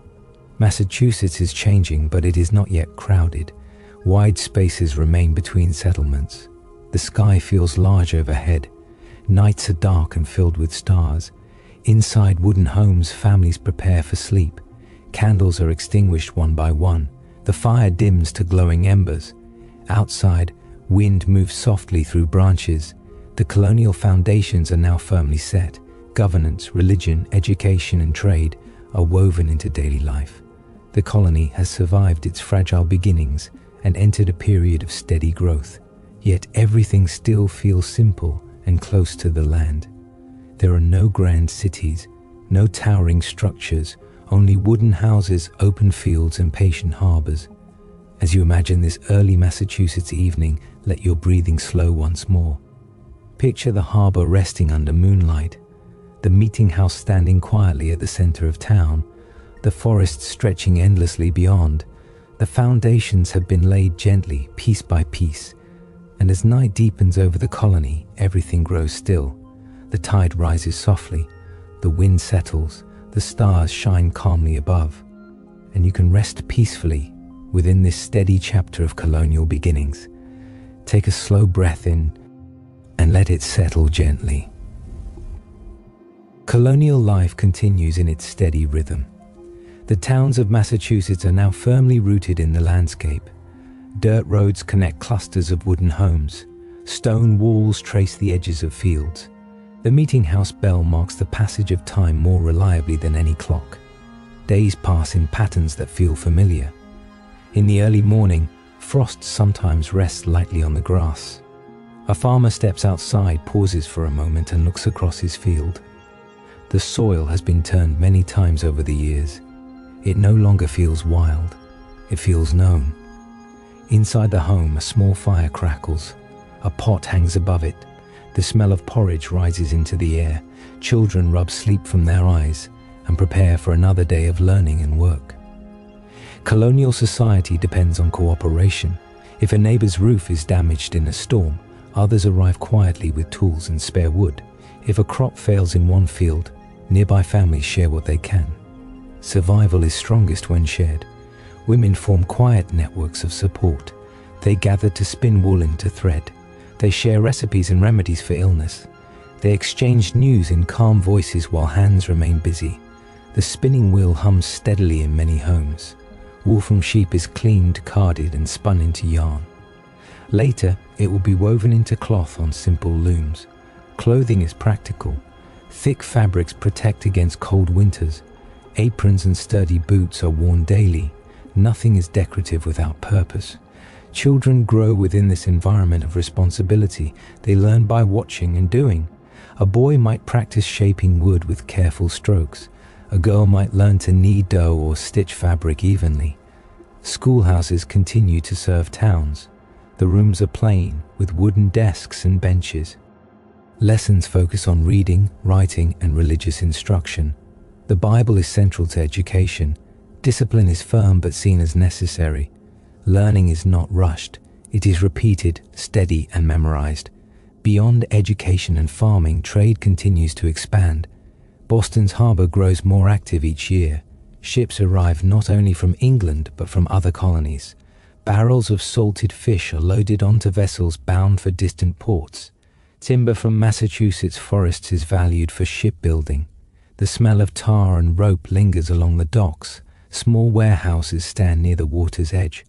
Massachusetts is changing, but it is not yet crowded. Wide spaces remain between settlements. The sky feels large overhead. Nights are dark and filled with stars. Inside wooden homes, families prepare for sleep. Candles are extinguished one by one. The fire dims to glowing embers. Outside, wind moves softly through branches. The colonial foundations are now firmly set. Governance, religion, education, and trade are woven into daily life. The colony has survived its fragile beginnings and entered a period of steady growth. Yet everything still feels simple and close to the land. There are no grand cities, no towering structures, only wooden houses, open fields, and patient harbors. As you imagine this early Massachusetts evening, let your breathing slow once more. Picture the harbor resting under moonlight, the meeting house standing quietly at the center of town, the forest stretching endlessly beyond. The foundations have been laid gently, piece by piece, and as night deepens over the colony, everything grows still. The tide rises softly, the wind settles, the stars shine calmly above, and you can rest peacefully within this steady chapter of colonial beginnings. Take a slow breath in, let it settle gently. Colonial life continues in its steady rhythm. The towns of Massachusetts are now firmly rooted in the landscape. Dirt roads connect clusters of wooden homes. Stone walls trace the edges of fields. The meeting house bell marks the passage of time more reliably than any clock. Days pass in patterns that feel familiar. In the early morning, frost sometimes rests lightly on the grass. A farmer steps outside, pauses for a moment, and looks across his field. The soil has been turned many times over the years. It no longer feels wild. It feels known. Inside the home, a small fire crackles. A pot hangs above it. The smell of porridge rises into the air. Children rub sleep from their eyes and prepare for another day of learning and work. Colonial society depends on cooperation. If a neighbor's roof is damaged in a storm, others arrive quietly with tools and spare wood. If a crop fails in one field, nearby families share what they can. Survival is strongest when shared. Women form quiet networks of support. They gather to spin wool into thread. They share recipes and remedies for illness. They exchange news in calm voices while hands remain busy. The spinning wheel hums steadily in many homes. Wool from sheep is cleaned, carded, and spun into yarn. Later, it will be woven into cloth on simple looms. Clothing is practical. Thick fabrics protect against cold winters. Aprons and sturdy boots are worn daily. Nothing is decorative without purpose. Children grow within this environment of responsibility. They learn by watching and doing. A boy might practice shaping wood with careful strokes. A girl might learn to knead dough or stitch fabric evenly. Schoolhouses continue to serve towns. The rooms are plain, with wooden desks and benches. Lessons focus on reading, writing, and religious instruction. The Bible is central to education. Discipline is firm but seen as necessary. Learning is not rushed. It is repeated, steady, and memorized. Beyond education and farming, trade continues to expand. Boston's harbor grows more active each year. Ships arrive not only from England but from other colonies. Barrels of salted fish are loaded onto vessels bound for distant ports. Timber from Massachusetts forests is valued for shipbuilding. The smell of tar and rope lingers along the docks. Small warehouses stand near the water's edge.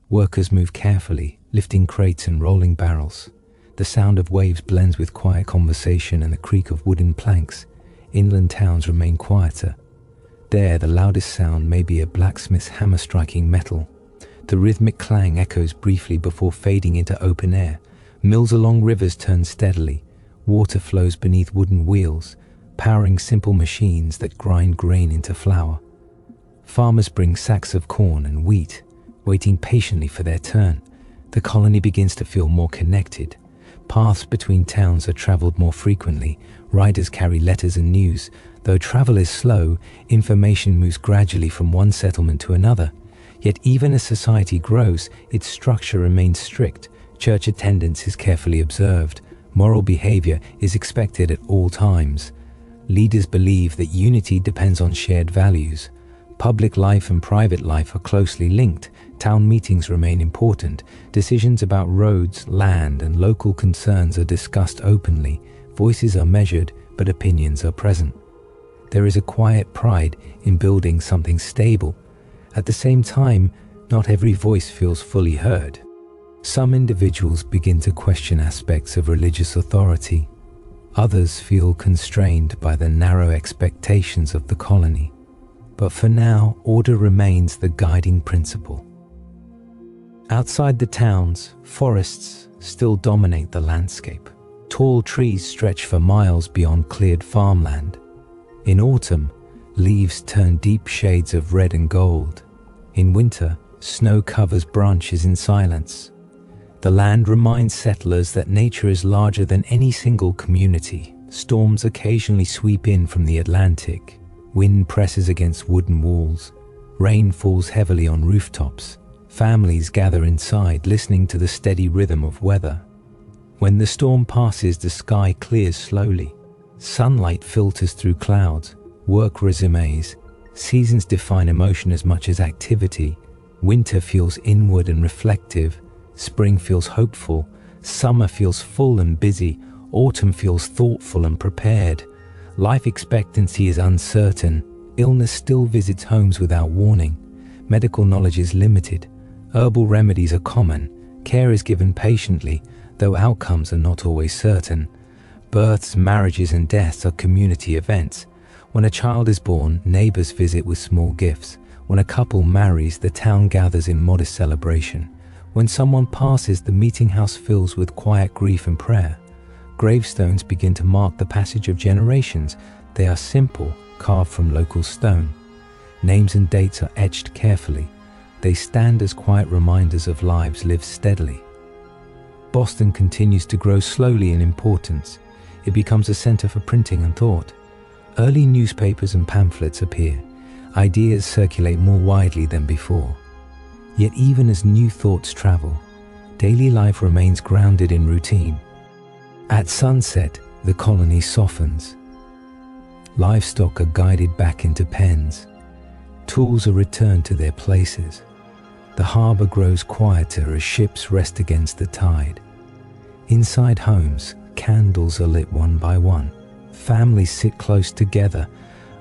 Workers move carefully, lifting crates and rolling barrels. The sound of waves blends with quiet conversation and the creak of wooden planks. Inland towns remain quieter. There, the loudest sound may be a blacksmith's hammer striking metal. The rhythmic clang echoes briefly before fading into open air. Mills along rivers turn steadily. Water flows beneath wooden wheels, powering simple machines that grind grain into flour. Farmers bring sacks of corn and wheat, waiting patiently for their turn. The colony begins to feel more connected. Paths between towns are traveled more frequently. Riders carry letters and news. Though travel is slow, information moves gradually from one settlement to another. Yet even as society grows, its structure remains strict. Church attendance is carefully observed. Moral behavior is expected at all times. Leaders believe that unity depends on shared values. Public life and private life are closely linked. Town meetings remain important. Decisions about roads, land, and local concerns are discussed openly. Voices are measured, but opinions are present. There is a quiet pride in building something stable. At the same time, not every voice feels fully heard. Some individuals begin to question aspects of religious authority. Others feel constrained by the narrow expectations of the colony. But for now, order remains the guiding principle. Outside the towns, forests still dominate the landscape. Tall trees stretch for miles beyond cleared farmland. In autumn, leaves turn deep shades of red and gold. In winter, snow covers branches in silence. The land reminds settlers that nature is larger than any single community. Storms occasionally sweep in from the Atlantic. Wind presses against wooden walls. Rain falls heavily on rooftops. Families gather inside, listening to the steady rhythm of weather. When the storm passes, the sky clears slowly. Sunlight filters through clouds. Work resumes. Seasons define emotion as much as activity. Winter feels inward and reflective. Spring feels hopeful. Summer feels full and busy. Autumn feels thoughtful and prepared. Life expectancy is uncertain. Illness still visits homes without warning. Medical knowledge is limited. Herbal remedies are common. Care is given patiently, though outcomes are not always certain. Births, marriages, and deaths are community events. When a child is born, neighbors visit with small gifts. When a couple marries, the town gathers in modest celebration. When someone passes, the meeting house fills with quiet grief and prayer. Gravestones begin to mark the passage of generations. They are simple, carved from local stone. Names and dates are etched carefully. They stand as quiet reminders of lives lived steadily. Boston continues to grow slowly in importance. It becomes a center for printing and thought. Early newspapers and pamphlets appear. Ideas circulate more widely than before. Yet even as new thoughts travel, daily life remains grounded in routine. At sunset, the colony softens. Livestock are guided back into pens. Tools are returned to their places. The harbor grows quieter as ships rest against the tide. Inside homes, candles are lit one by one. Families sit close together.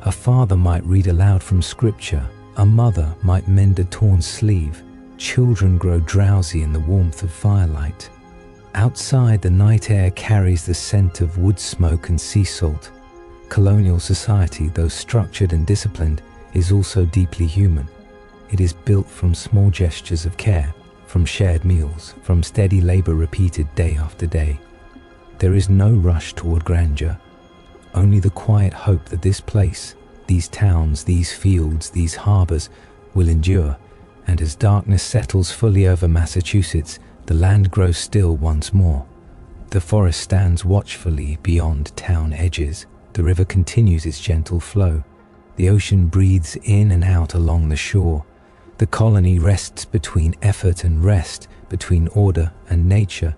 A father might read aloud from scripture. A mother might mend a torn sleeve. Children grow drowsy in the warmth of firelight. Outside, the night air carries the scent of wood smoke and sea salt. Colonial society, though structured and disciplined, is also deeply human. It is built from small gestures of care, from shared meals, from steady labor repeated day after day. There is no rush toward grandeur, only the quiet hope that this place, these towns, these fields, these harbors will endure. And as darkness settles fully over Massachusetts, the land grows still once more. The forest stands watchfully beyond town edges. The river continues its gentle flow. The ocean breathes in and out along the shore. The colony rests between effort and rest, between order and nature.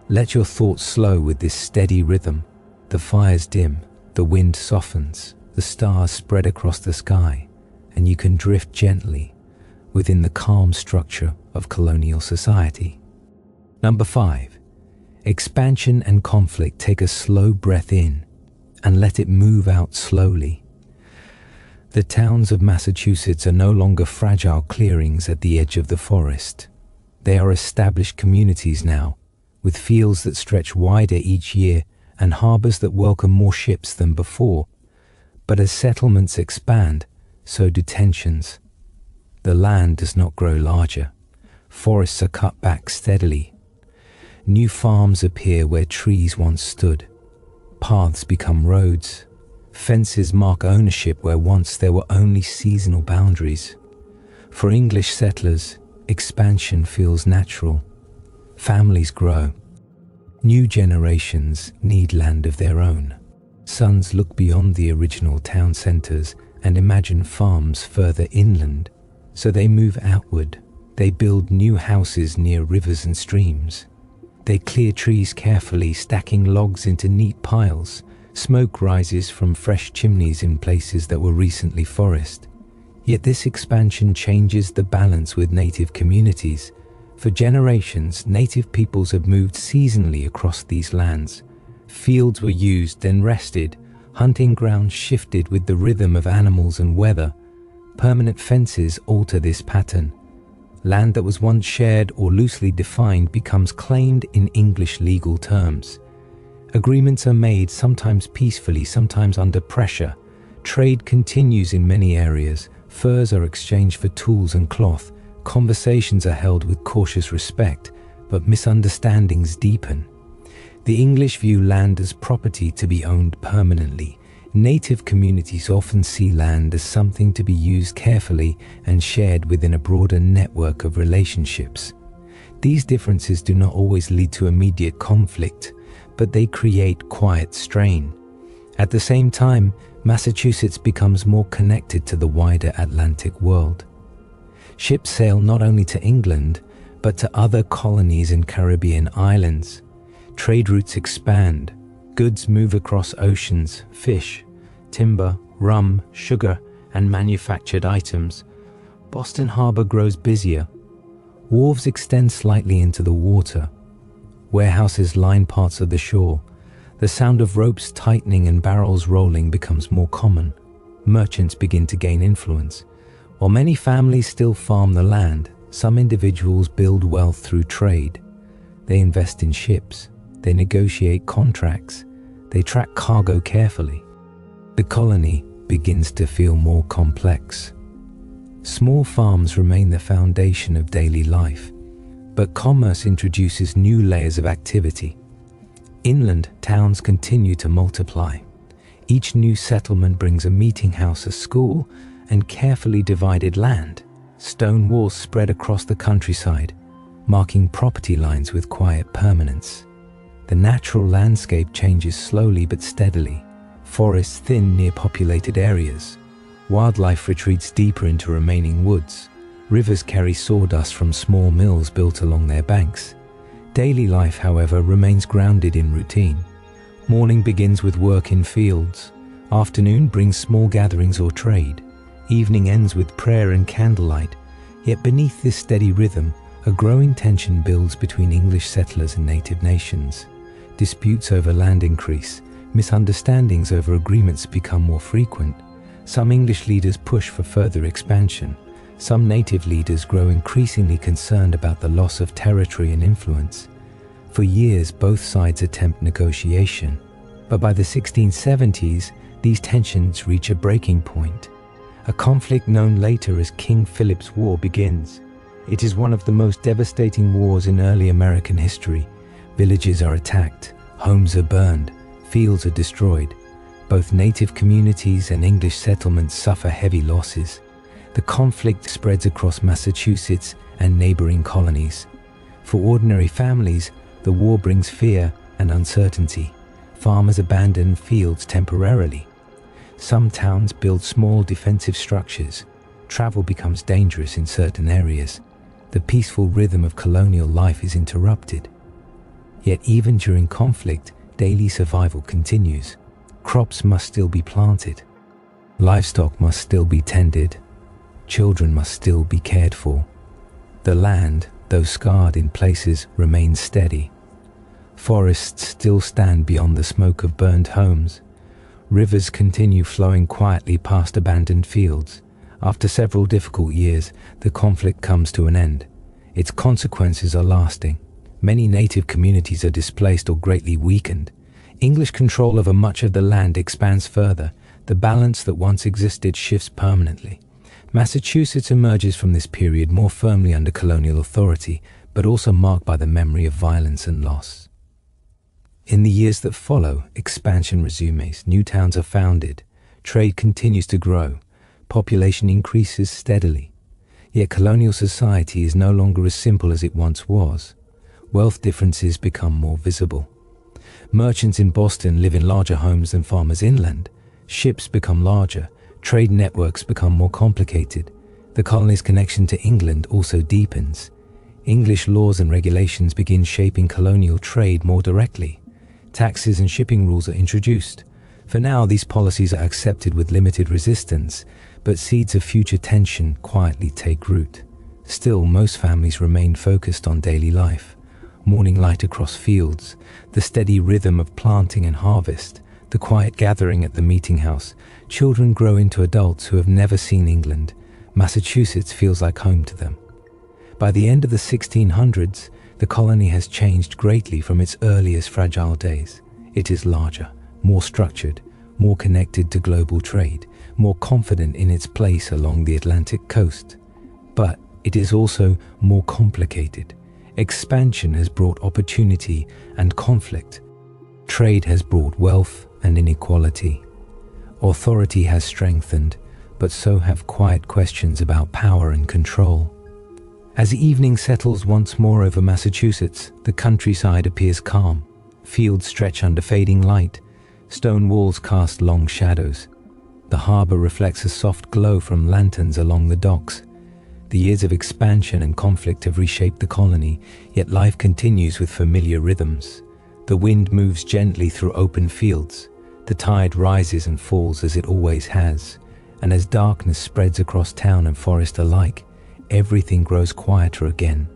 Let your thoughts slow with this steady rhythm. The fires dim, the wind softens, the stars spread across the sky, and you can drift gently within the calm structure of colonial society. Number 5. Expansion and conflict. Take a slow breath in and let it move out slowly. The towns of Massachusetts are no longer fragile clearings at the edge of the forest. They are established communities now, with fields that stretch wider each year and harbors that welcome more ships than before. But as settlements expand, so do tensions. The land does not grow larger. Forests are cut back steadily. New farms appear where trees once stood. Paths become roads. Fences mark ownership where once there were only seasonal boundaries. For English settlers, expansion feels natural. Families grow. New generations need land of their own. Sons look beyond the original town centers and imagine farms further inland. So they move outward. They build new houses near rivers and streams. They clear trees carefully, stacking logs into neat piles. Smoke rises from fresh chimneys in places that were recently forest. Yet this expansion changes the balance with native communities. For generations, native peoples have moved seasonally across these lands. Fields were used, then rested. Hunting grounds shifted with the rhythm of animals and weather. Permanent fences alter this pattern. Land that was once shared or loosely defined becomes claimed in English legal terms. Agreements are made, sometimes peacefully, sometimes under pressure. Trade continues in many areas. Furs are exchanged for tools and cloth. Conversations are held with cautious respect, but misunderstandings deepen. The English view land as property to be owned permanently. Native communities often see land as something to be used carefully and shared within a broader network of relationships. These differences do not always lead to immediate conflict, but they create quiet strain. At the same time, Massachusetts becomes more connected to the wider Atlantic world. Ships sail not only to England, but to other colonies and Caribbean islands. Trade routes expand. Goods move across oceans, fish, timber, rum, sugar, and manufactured items. Boston Harbor grows busier. Wharves extend slightly into the water. Warehouses line parts of the shore. The sound of ropes tightening and barrels rolling becomes more common. Merchants begin to gain influence. While many families still farm the land, some individuals build wealth through trade. They invest in ships. They negotiate contracts. They track cargo carefully. The colony begins to feel more complex. Small farms remain the foundation of daily life, but commerce introduces new layers of activity. Inland towns continue to multiply. Each new settlement brings a meeting house, a school, and carefully divided land. Stone walls spread across the countryside, marking property lines with quiet permanence. The natural landscape changes slowly but steadily. Forests thin near populated areas. Wildlife retreats deeper into remaining woods. Rivers carry sawdust from small mills built along their banks. Daily life, however, remains grounded in routine. Morning begins with work in fields. Afternoon brings small gatherings or trade. Evening ends with prayer and candlelight. Yet beneath this steady rhythm, a growing tension builds between English settlers and native nations. Disputes over land increase. Misunderstandings over agreements become more frequent. Some English leaders push for further expansion. Some native leaders grow increasingly concerned about the loss of territory and influence. For years, both sides attempt negotiation. But by the 1670s, these tensions reach a breaking point. A conflict known later as King Philip's War begins. It is one of the most devastating wars in early American history. Villages are attacked, homes are burned, fields are destroyed. Both native communities and English settlements suffer heavy losses. The conflict spreads across Massachusetts and neighboring colonies. For ordinary families, the war brings fear and uncertainty. Farmers abandon fields temporarily. Some towns build small defensive structures. Travel becomes dangerous in certain areas. The peaceful rhythm of colonial life is interrupted. Yet even during conflict, daily survival continues. Crops must still be planted. Livestock must still be tended. Children must still be cared for. The land, though scarred in places, remains steady. Forests still stand beyond the smoke of burned homes. Rivers continue flowing quietly past abandoned fields. After several difficult years, the conflict comes to an end. Its consequences are lasting. Many native communities are displaced or greatly weakened. English control over much of the land expands further. The balance that once existed shifts permanently. Massachusetts emerges from this period more firmly under colonial authority, but also marked by the memory of violence and loss. In the years that follow, expansion resumes, new towns are founded, trade continues to grow, population increases steadily. Yet colonial society is no longer as simple as it once was. Wealth differences become more visible. Merchants in Boston live in larger homes than farmers inland. Ships become larger. Trade networks become more complicated. The colony's connection to England also deepens. English laws and regulations begin shaping colonial trade more directly. Taxes and shipping rules are introduced. For now, these policies are accepted with limited resistance, but seeds of future tension quietly take root. Still, most families remain focused on daily life. Morning light across fields, the steady rhythm of planting and harvest, the quiet gathering at the meeting house. Children grow into adults who have never seen England. Massachusetts feels like home to them. By the end of the 1600s, the colony has changed greatly from its earliest fragile days. It is larger, more structured, more connected to global trade, more confident in its place along the Atlantic coast. But it is also more complicated. Expansion has brought opportunity and conflict. Trade has brought wealth and inequality. Authority has strengthened, but so have quiet questions about power and control. As evening settles once more over Massachusetts, the countryside appears calm. Fields stretch under fading light. Stone walls cast long shadows. The harbor reflects a soft glow from lanterns along the docks. The years of expansion and conflict have reshaped the colony, yet life continues with familiar rhythms. The wind moves gently through open fields. The tide rises and falls as it always has. And as darkness spreads across town and forest alike, everything grows quieter again.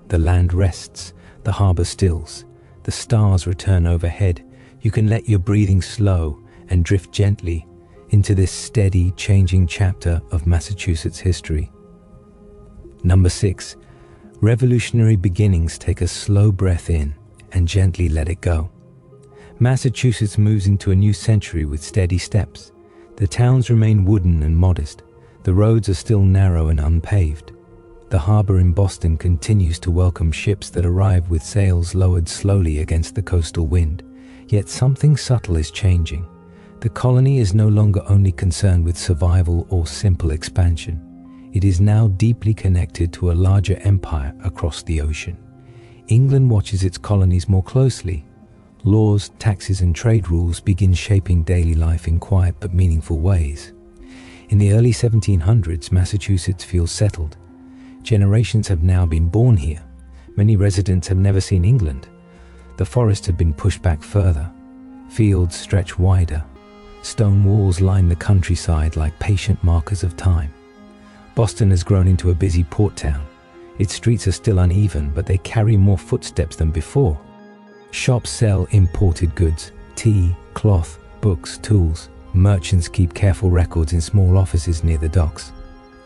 The land rests, the harbor stills, the stars return overhead. You can let your breathing slow and drift gently into this steady, changing chapter of Massachusetts history. Number 6. Revolutionary beginnings. Take a slow breath in and gently let it go. Massachusetts moves into a new century with steady steps. The towns remain wooden and modest. The roads are still narrow and unpaved. The harbor in Boston continues to welcome ships that arrive with sails lowered slowly against the coastal wind. Yet something subtle is changing. The colony is no longer only concerned with survival or simple expansion. It is now deeply connected to a larger empire across the ocean. England watches its colonies more closely. Laws, taxes, and trade rules begin shaping daily life in quiet but meaningful ways. In the early 1700s, Massachusetts feels settled. Generations have now been born here. Many residents have never seen England. The forests have been pushed back further. Fields stretch wider. Stone walls line the countryside like patient markers of time. Boston has grown into a busy port town. Its streets are still uneven, but they carry more footsteps than before. Shops sell imported goods, tea, cloth, books, tools. Merchants keep careful records in small offices near the docks.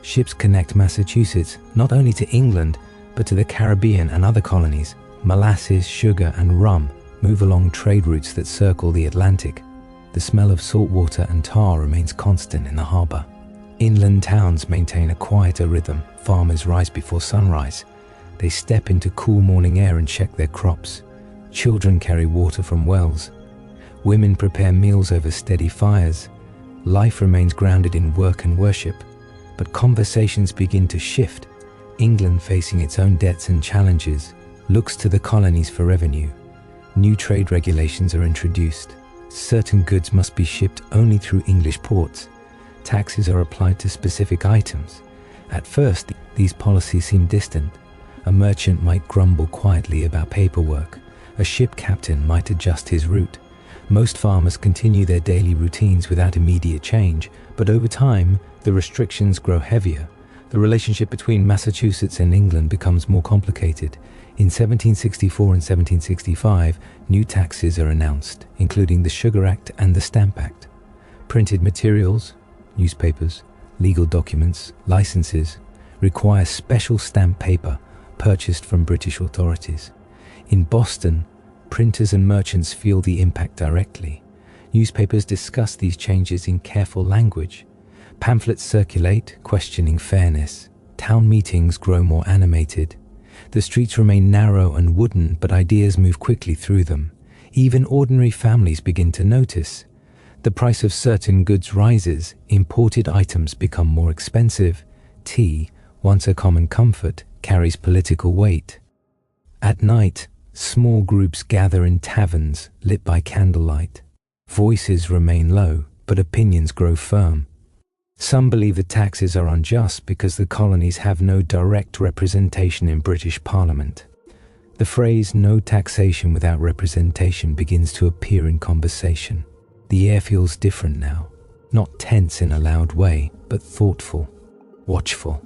Ships connect Massachusetts not only to England, but to the Caribbean and other colonies. Molasses, sugar, and rum move along trade routes that circle the Atlantic. The smell of salt water and tar remains constant in the harbor. Inland towns maintain a quieter rhythm. Farmers rise before sunrise. They step into cool morning air and check their crops. Children carry water from wells. Women prepare meals over steady fires. Life remains grounded in work and worship. But conversations begin to shift. England, facing its own debts and challenges, looks to the colonies for revenue. New trade regulations are introduced. Certain goods must be shipped only through English ports. Taxes are applied to specific items. At first, these policies seem distant. A merchant might grumble quietly about paperwork. A ship captain might adjust his route. Most farmers continue their daily routines without immediate change, but over time, the restrictions grow heavier. The relationship between Massachusetts and England becomes more complicated. In 1764 and 1765, new taxes are announced, including the Sugar Act and the Stamp Act. Printed materials, newspapers, legal documents, licenses require special stamp paper purchased from British authorities. In Boston, printers and merchants feel the impact directly. Newspapers discuss these changes in careful language. Pamphlets circulate, questioning fairness. Town meetings grow more animated. The streets remain narrow and wooden, but ideas move quickly through them. Even ordinary families begin to notice. The price of certain goods rises. Imported items become more expensive. Tea, once a common comfort, carries political weight. At night, small groups gather in taverns lit by candlelight. Voices remain low, but opinions grow firm. Some believe the taxes are unjust because the colonies have no direct representation in British Parliament. The phrase "no taxation without representation" begins to appear in conversation. The air feels different now, not tense in a loud way, but thoughtful, watchful.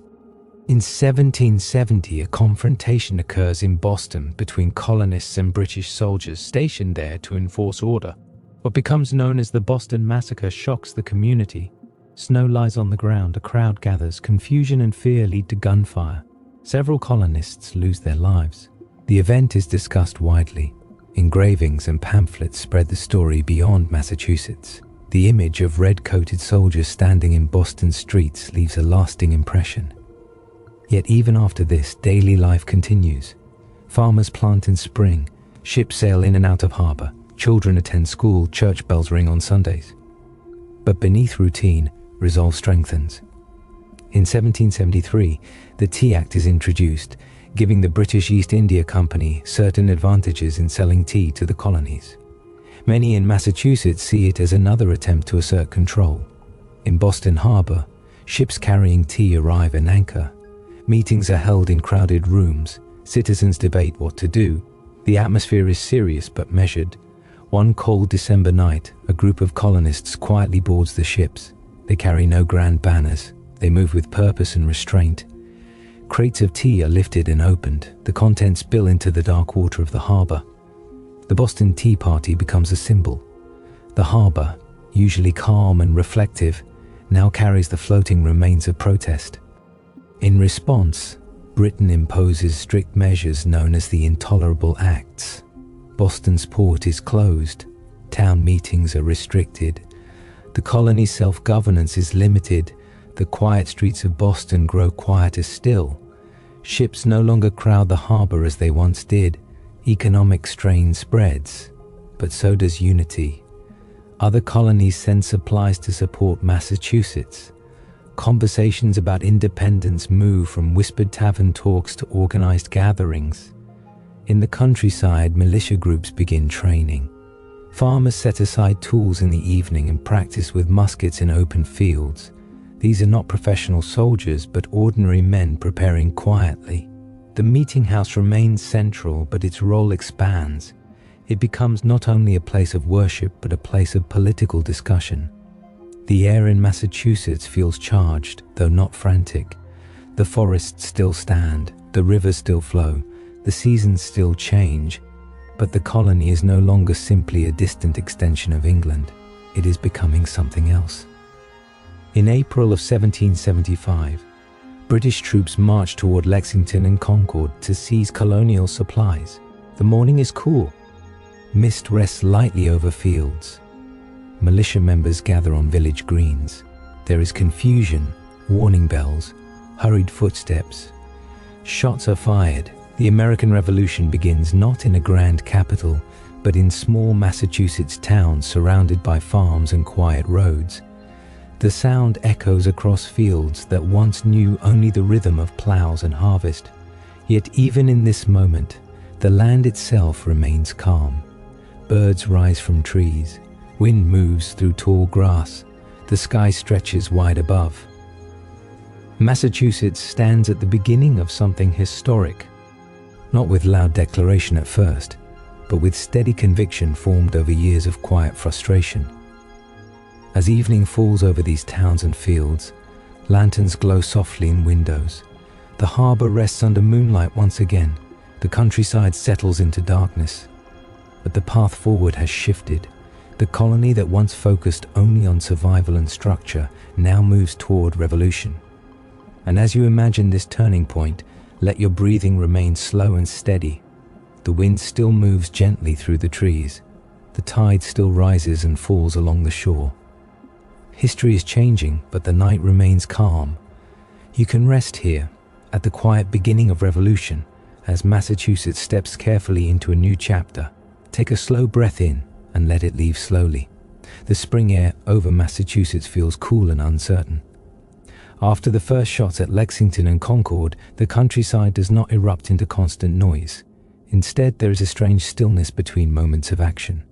In 1770, a confrontation occurs in Boston between colonists and British soldiers stationed there to enforce order. What becomes known as the Boston Massacre shocks the community. Snow lies on the ground, a crowd gathers, confusion and fear lead to gunfire. Several colonists lose their lives. The event is discussed widely. Engravings and pamphlets spread the story beyond Massachusetts. The image of red-coated soldiers standing in Boston streets leaves a lasting impression. Yet even after this, daily life continues. Farmers plant in spring, ships sail in and out of harbor, children attend school, church bells ring on Sundays. But beneath routine, resolve strengthens. In 1773, the Tea Act is introduced, giving the British East India Company certain advantages in selling tea to the colonies. Many in Massachusetts see it as another attempt to assert control. In Boston Harbor, ships carrying tea arrive and anchor. Meetings are held in crowded rooms. Citizens debate what to do. The atmosphere is serious but measured. One cold December night, a group of colonists quietly boards the ships. They carry no grand banners. They move with purpose and restraint. Crates of tea are lifted and opened. The contents spill into the dark water of the harbor. The Boston Tea Party becomes a symbol. The harbor, usually calm and reflective, now carries the floating remains of protest. In response, Britain imposes strict measures known as the Intolerable Acts. Boston's port is closed, town meetings are restricted, the colony's self-governance is limited, the quiet streets of Boston grow quieter still. Ships no longer crowd the harbor as they once did. Economic strain spreads, but so does unity. Other colonies send supplies to support Massachusetts. Conversations about independence move from whispered tavern talks to organized gatherings. In the countryside, militia groups begin training. Farmers set aside tools in the evening and practice with muskets in open fields. These are not professional soldiers, but ordinary men preparing quietly. The meeting house remains central, but its role expands. It becomes not only a place of worship, but a place of political discussion. The air in Massachusetts feels charged, though not frantic. The forests still stand, the rivers still flow, the seasons still change, but the colony is no longer simply a distant extension of England. It is becoming something else. In April of 1775, British troops march toward Lexington and Concord to seize colonial supplies. The morning is cool. Mist rests lightly over fields. Militia members gather on village greens. There is confusion, warning bells, hurried footsteps. Shots are fired. The American Revolution begins not in a grand capital, but in small Massachusetts towns surrounded by farms and quiet roads. The sound echoes across fields that once knew only the rhythm of plows and harvest. Yet even in this moment, the land itself remains calm. Birds rise from trees. Wind moves through tall grass. The sky stretches wide above. Massachusetts stands at the beginning of something historic. Not with loud declaration at first, but with steady conviction formed over years of quiet frustration. As evening falls over these towns and fields, lanterns glow softly in windows. The harbor rests under moonlight once again. The countryside settles into darkness. But the path forward has shifted. The colony that once focused only on survival and structure now moves toward revolution. And as you imagine this turning point, let your breathing remain slow and steady. The wind still moves gently through the trees. The tide still rises and falls along the shore. History is changing, but the night remains calm. You can rest here, at the quiet beginning of revolution, as Massachusetts steps carefully into a new chapter. Take a slow breath in and let it leave slowly. The spring air over Massachusetts feels cool and uncertain. After the first shots at Lexington and Concord, the countryside does not erupt into constant noise. Instead, there is a strange stillness between moments of action.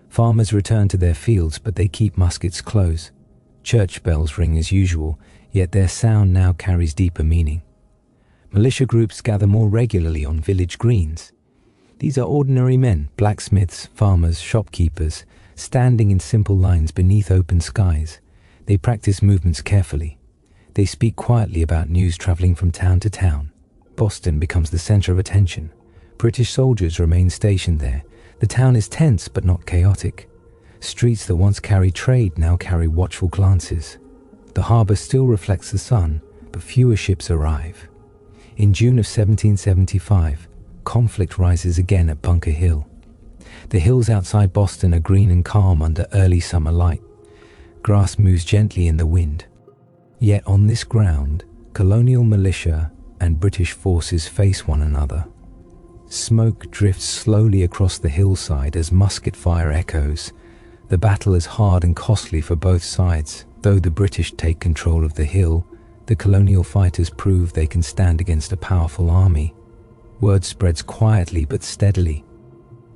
Farmers return to their fields, but they keep muskets close. Church bells ring as usual, yet their sound now carries deeper meaning. Militia groups gather more regularly on village greens. These are ordinary men, blacksmiths, farmers, shopkeepers, standing in simple lines beneath open skies. They practice movements carefully. They speak quietly about news traveling from town to town. Boston becomes the center of attention. British soldiers remain stationed there. The town is tense but not chaotic. Streets that once carried trade now carry watchful glances. The harbor still reflects the sun, but fewer ships arrive. In June of 1775, conflict rises again at Bunker Hill. The hills outside Boston are green and calm under early summer light. Grass moves gently in the wind. Yet on this ground, colonial militia and British forces face one another. Smoke drifts slowly across the hillside as musket fire echoes. The battle is hard and costly for both sides. Though the British take control of the hill, the colonial fighters prove they can stand against a powerful army. Word spreads quietly but steadily.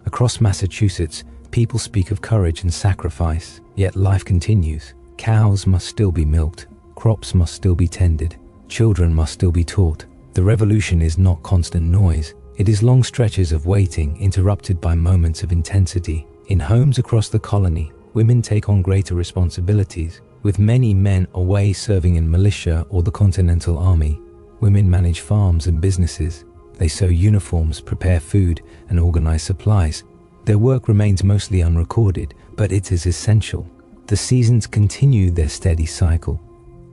Across Massachusetts, people speak of courage and sacrifice, yet life continues. Cows must still be milked, crops must still be tended, children must still be taught. The revolution is not constant noise. It is long stretches of waiting, interrupted by moments of intensity. In homes across the colony, women take on greater responsibilities. With many men away serving in militia or the Continental Army, women manage farms and businesses. They sew uniforms, prepare food, and organize supplies. Their work remains mostly unrecorded, but it is essential. The seasons continue their steady cycle.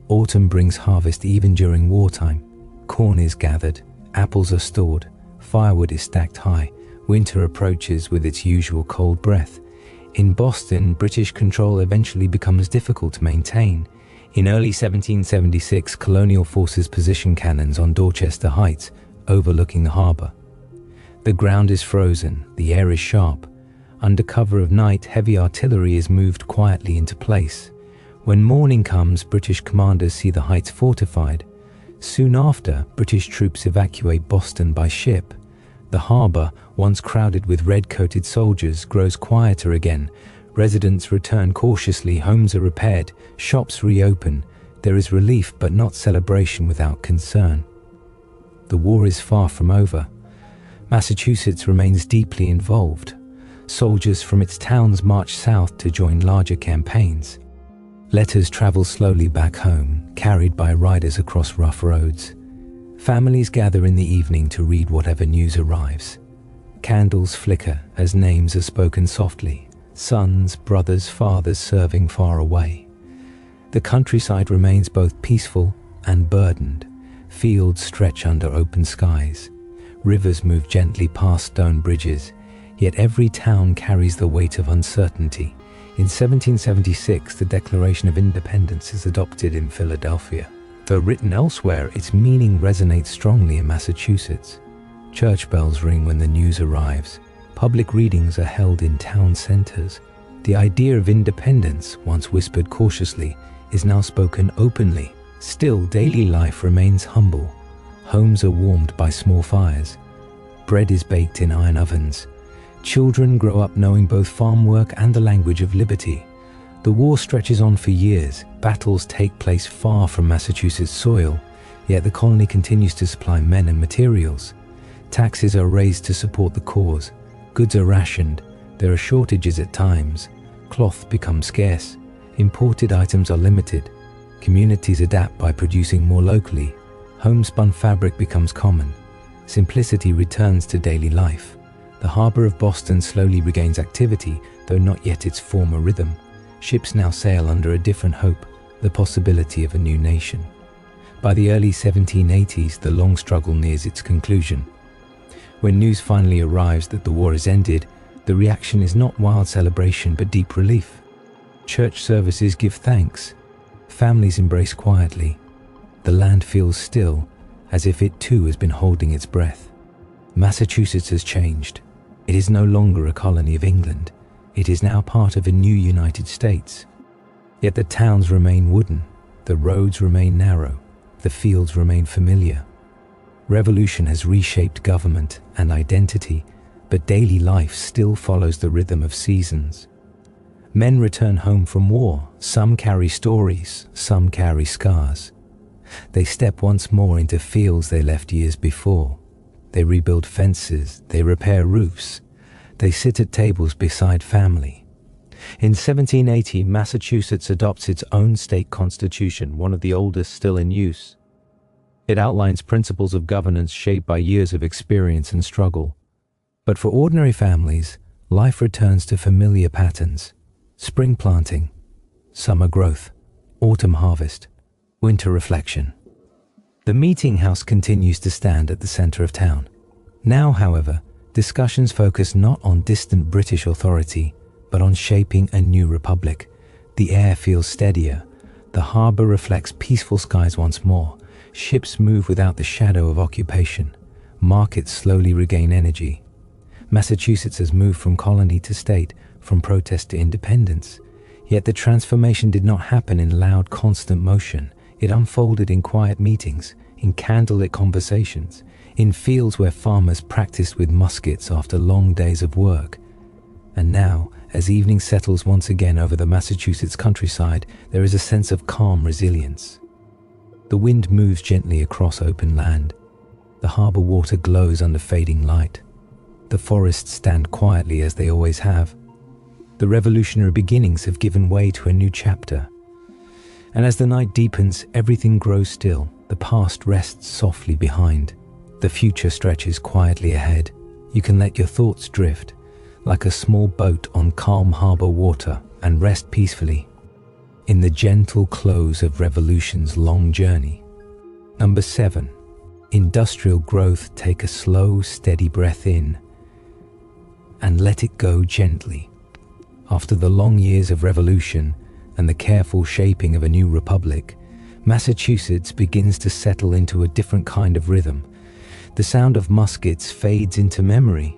Autumn brings harvest even during wartime. Corn is gathered, apples are stored, firewood is stacked high. Winter approaches with its usual cold breath. In Boston, British control eventually becomes difficult to maintain. In early 1776, colonial forces position cannons on Dorchester Heights, overlooking the harbor. The ground is frozen, the air is sharp. Under cover of night, heavy artillery is moved quietly into place. When morning comes, British commanders see the heights fortified. Soon after, British troops evacuate Boston by ship. The harbor, once crowded with red-coated soldiers, grows quieter again. Residents return cautiously, homes are repaired, shops reopen. There is relief but not celebration without concern. The war is far from over. Massachusetts remains deeply involved. Soldiers from its towns march south to join larger campaigns. Letters travel slowly back home, carried by riders across rough roads. Families gather in the evening to read whatever news arrives. Candles flicker as names are spoken softly, sons, brothers, fathers serving far away. The countryside remains both peaceful and burdened. Fields stretch under open skies. Rivers move gently past stone bridges, yet every town carries the weight of uncertainty. In 1776, the Declaration of Independence is adopted in Philadelphia. Though written elsewhere, its meaning resonates strongly in Massachusetts. Church bells ring when the news arrives. Public readings are held in town centers. The idea of independence, once whispered cautiously, is now spoken openly. Still, daily life remains humble. Homes are warmed by small fires. Bread is baked in iron ovens. Children grow up knowing both farm work and the language of liberty. The war stretches on for years. Battles take place far from Massachusetts soil, yet the colony continues to supply men and materials. Taxes are raised to support the cause. Goods are rationed. There are shortages at times. Cloth becomes scarce. Imported items are limited. Communities adapt by producing more locally. Homespun fabric becomes common. Simplicity returns to daily life. The harbor of Boston slowly regains activity, though not yet its former rhythm. Ships now sail under a different hope, the possibility of a new nation. By the early 1780s, the long struggle nears its conclusion. When news finally arrives that the war has ended, the reaction is not wild celebration but deep relief. Church services give thanks. Families embrace quietly. The land feels still, as if it too has been holding its breath. Massachusetts has changed. It is no longer a colony of England. It is now part of a new United States. Yet the towns remain wooden, the roads remain narrow, the fields remain familiar. Revolution has reshaped government and identity, but daily life still follows the rhythm of seasons. Men return home from war. Some carry stories, some carry scars. They step once more into fields they left years before. They rebuild fences, they repair roofs. They sit at tables beside family. In 1780, Massachusetts adopts its own state constitution, one of the oldest still in use. It outlines principles of governance shaped by years of experience and struggle. But for ordinary families, life returns to familiar patterns. Spring planting, summer growth, autumn harvest, winter reflection. The meeting house continues to stand at the center of town. Now, however, discussions focus not on distant British authority, but on shaping a new republic. The air feels steadier. The harbor reflects peaceful skies once more. Ships move without the shadow of occupation. Markets slowly regain energy. Massachusetts has moved from colony to state, from protest to independence. Yet the transformation did not happen in loud, constant motion. It unfolded in quiet meetings, in candlelit conversations, in fields where farmers practiced with muskets after long days of work. And now, as evening settles once again over the Massachusetts countryside, there is a sense of calm resilience. The wind moves gently across open land. The harbor water glows under fading light. The forests stand quietly as they always have. The revolutionary beginnings have given way to a new chapter. And as the night deepens, everything grows still. The past rests softly behind. The future stretches quietly ahead. You can let your thoughts drift. like a small boat on calm harbor water, and rest peacefully in the gentle close of revolution's long journey. Number 7. Industrial growth. Take a slow, steady breath in and let it go gently. After the long years of revolution and the careful shaping of a new republic, Massachusetts begins to settle into a different kind of rhythm. The sound of muskets fades into memory.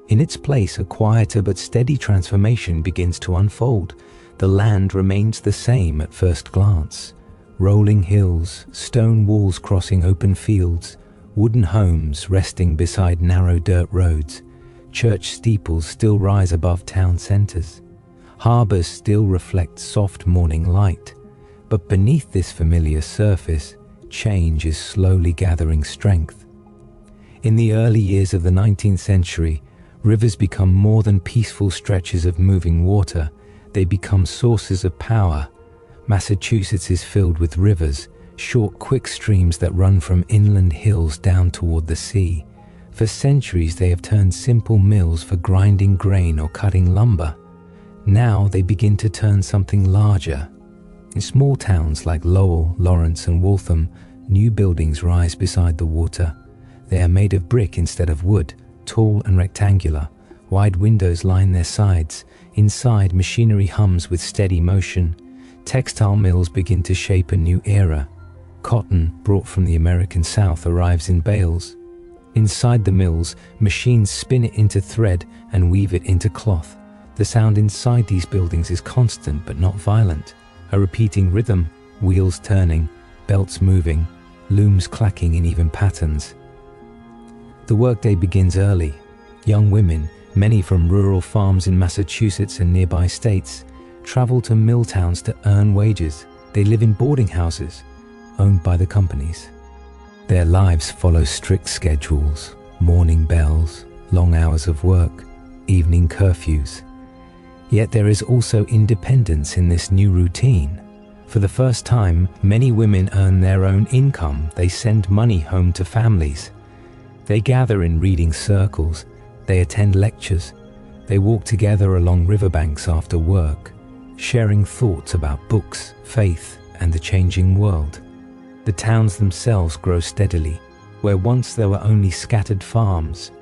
In its place, a quieter but steady transformation begins to unfold. The land remains the same at first glance. Rolling hills, stone walls crossing open fields, wooden homes resting beside narrow dirt roads. Church steeples still rise above town centers. Harbors still reflect soft morning light. But beneath this familiar surface, change is slowly gathering strength. In the early years of the 19th century, rivers become more than peaceful stretches of moving water. They become sources of power. Massachusetts is filled with rivers, short, quick streams that run from inland hills down toward the sea. For centuries, they have turned simple mills for grinding grain or cutting lumber. Now they begin to turn something larger. In small towns like Lowell, Lawrence, and Waltham, new buildings rise beside the water. They are made of brick instead of wood, tall and rectangular. Wide windows line their sides. Inside, machinery hums with steady motion. Textile mills begin to shape a new era. Cotton, brought from the American South, arrives in bales. Inside the mills, machines spin it into thread and weave it into cloth. The sound inside these buildings is constant but not violent. A repeating rhythm, wheels turning, belts moving, looms clacking in even patterns. The workday begins early. Young women, many from rural farms in Massachusetts and nearby states, travel to mill towns to earn wages. They live in boarding houses, owned by the companies. Their lives follow strict schedules, morning bells, long hours of work, evening curfews. Yet there is also independence in this new routine. For the first time, many women earn their own income. They send money home to families. They gather in reading circles. They attend lectures. They walk together along riverbanks after work, sharing thoughts about books, faith, and the changing world. The towns themselves grow steadily. Where once there were only scattered farms,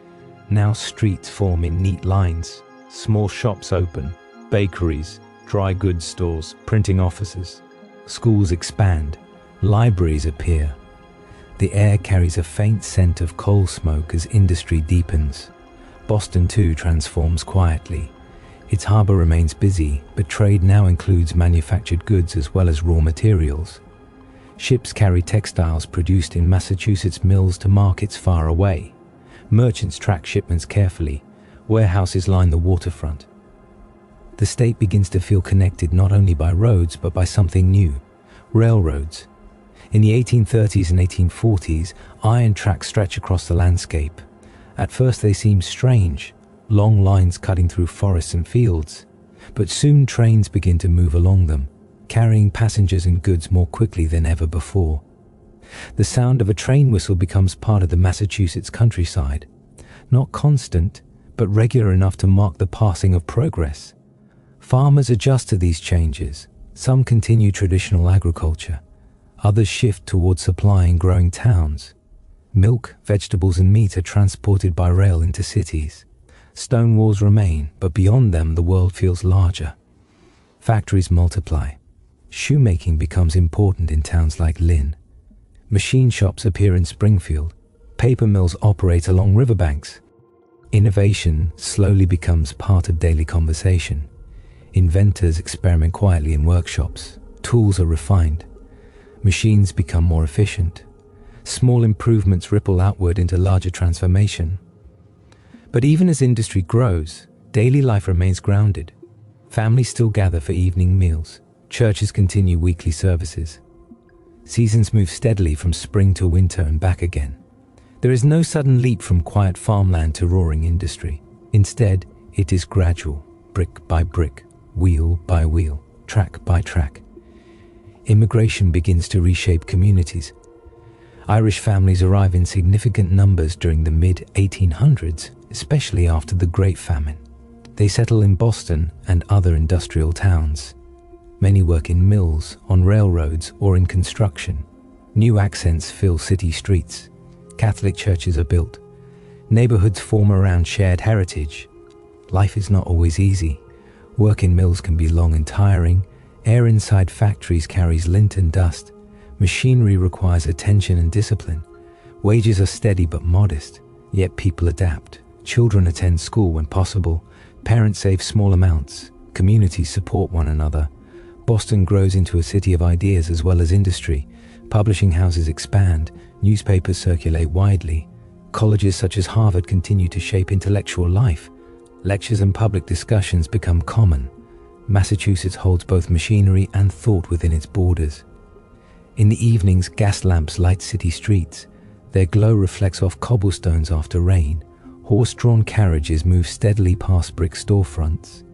now streets form in neat lines. Small shops open, bakeries, dry goods stores, printing offices. Schools expand, libraries appear. The air carries a faint scent of coal smoke as industry deepens. Boston too transforms quietly. Its harbor remains busy, but trade now includes manufactured goods as well as raw materials. Ships carry textiles produced in Massachusetts mills to markets far away. Merchants track shipments carefully. Warehouses line the waterfront. The state begins to feel connected not only by roads but by something new: railroads. In the 1830s and 1840s, iron tracks stretch across the landscape. At first they seem strange, long lines cutting through forests and fields. But soon trains begin to move along them, carrying passengers and goods more quickly than ever before. The sound of a train whistle becomes part of the Massachusetts countryside. Not constant, but regular enough to mark the passing of progress. Farmers adjust to these changes. Some continue traditional agriculture. Others shift towards supplying growing towns. Milk, vegetables, and meat are transported by rail into cities. Stone walls remain, but beyond them the world feels larger. Factories multiply. Shoemaking becomes important in towns like Lynn. Machine shops appear in Springfield. Paper mills operate along riverbanks. Innovation slowly becomes part of daily conversation. Inventors experiment quietly in workshops. Tools are refined. Machines become more efficient. Small improvements ripple outward into larger transformation. But even as industry grows, daily life remains grounded. Families still gather for evening meals. Churches continue weekly services. Seasons move steadily from spring to winter and back again. There is no sudden leap from quiet farmland to roaring industry. Instead, it is gradual, brick by brick, wheel by wheel, track by track. Immigration begins to reshape communities. Irish families arrive in significant numbers during the mid-1800s, especially after the Great Famine. They settle in Boston and other industrial towns. Many work in mills, on railroads, or in construction. New accents fill city streets. Catholic churches are built. Neighborhoods form around shared heritage. Life is not always easy. Work in mills can be long and tiring. Air inside factories carries lint and dust. Machinery requires attention and discipline. Wages are steady but modest, yet people adapt. Children attend school when possible. Parents save small amounts. Communities support one another. Boston grows into a city of ideas as well as industry. Publishing houses expand. Newspapers circulate widely. Colleges such as Harvard continue to shape intellectual life. Lectures and public discussions become common. Massachusetts holds both machinery and thought within its borders. In the evenings, gas lamps light city streets. Their glow reflects off cobblestones after rain. Horse-drawn carriages move steadily past brick storefronts.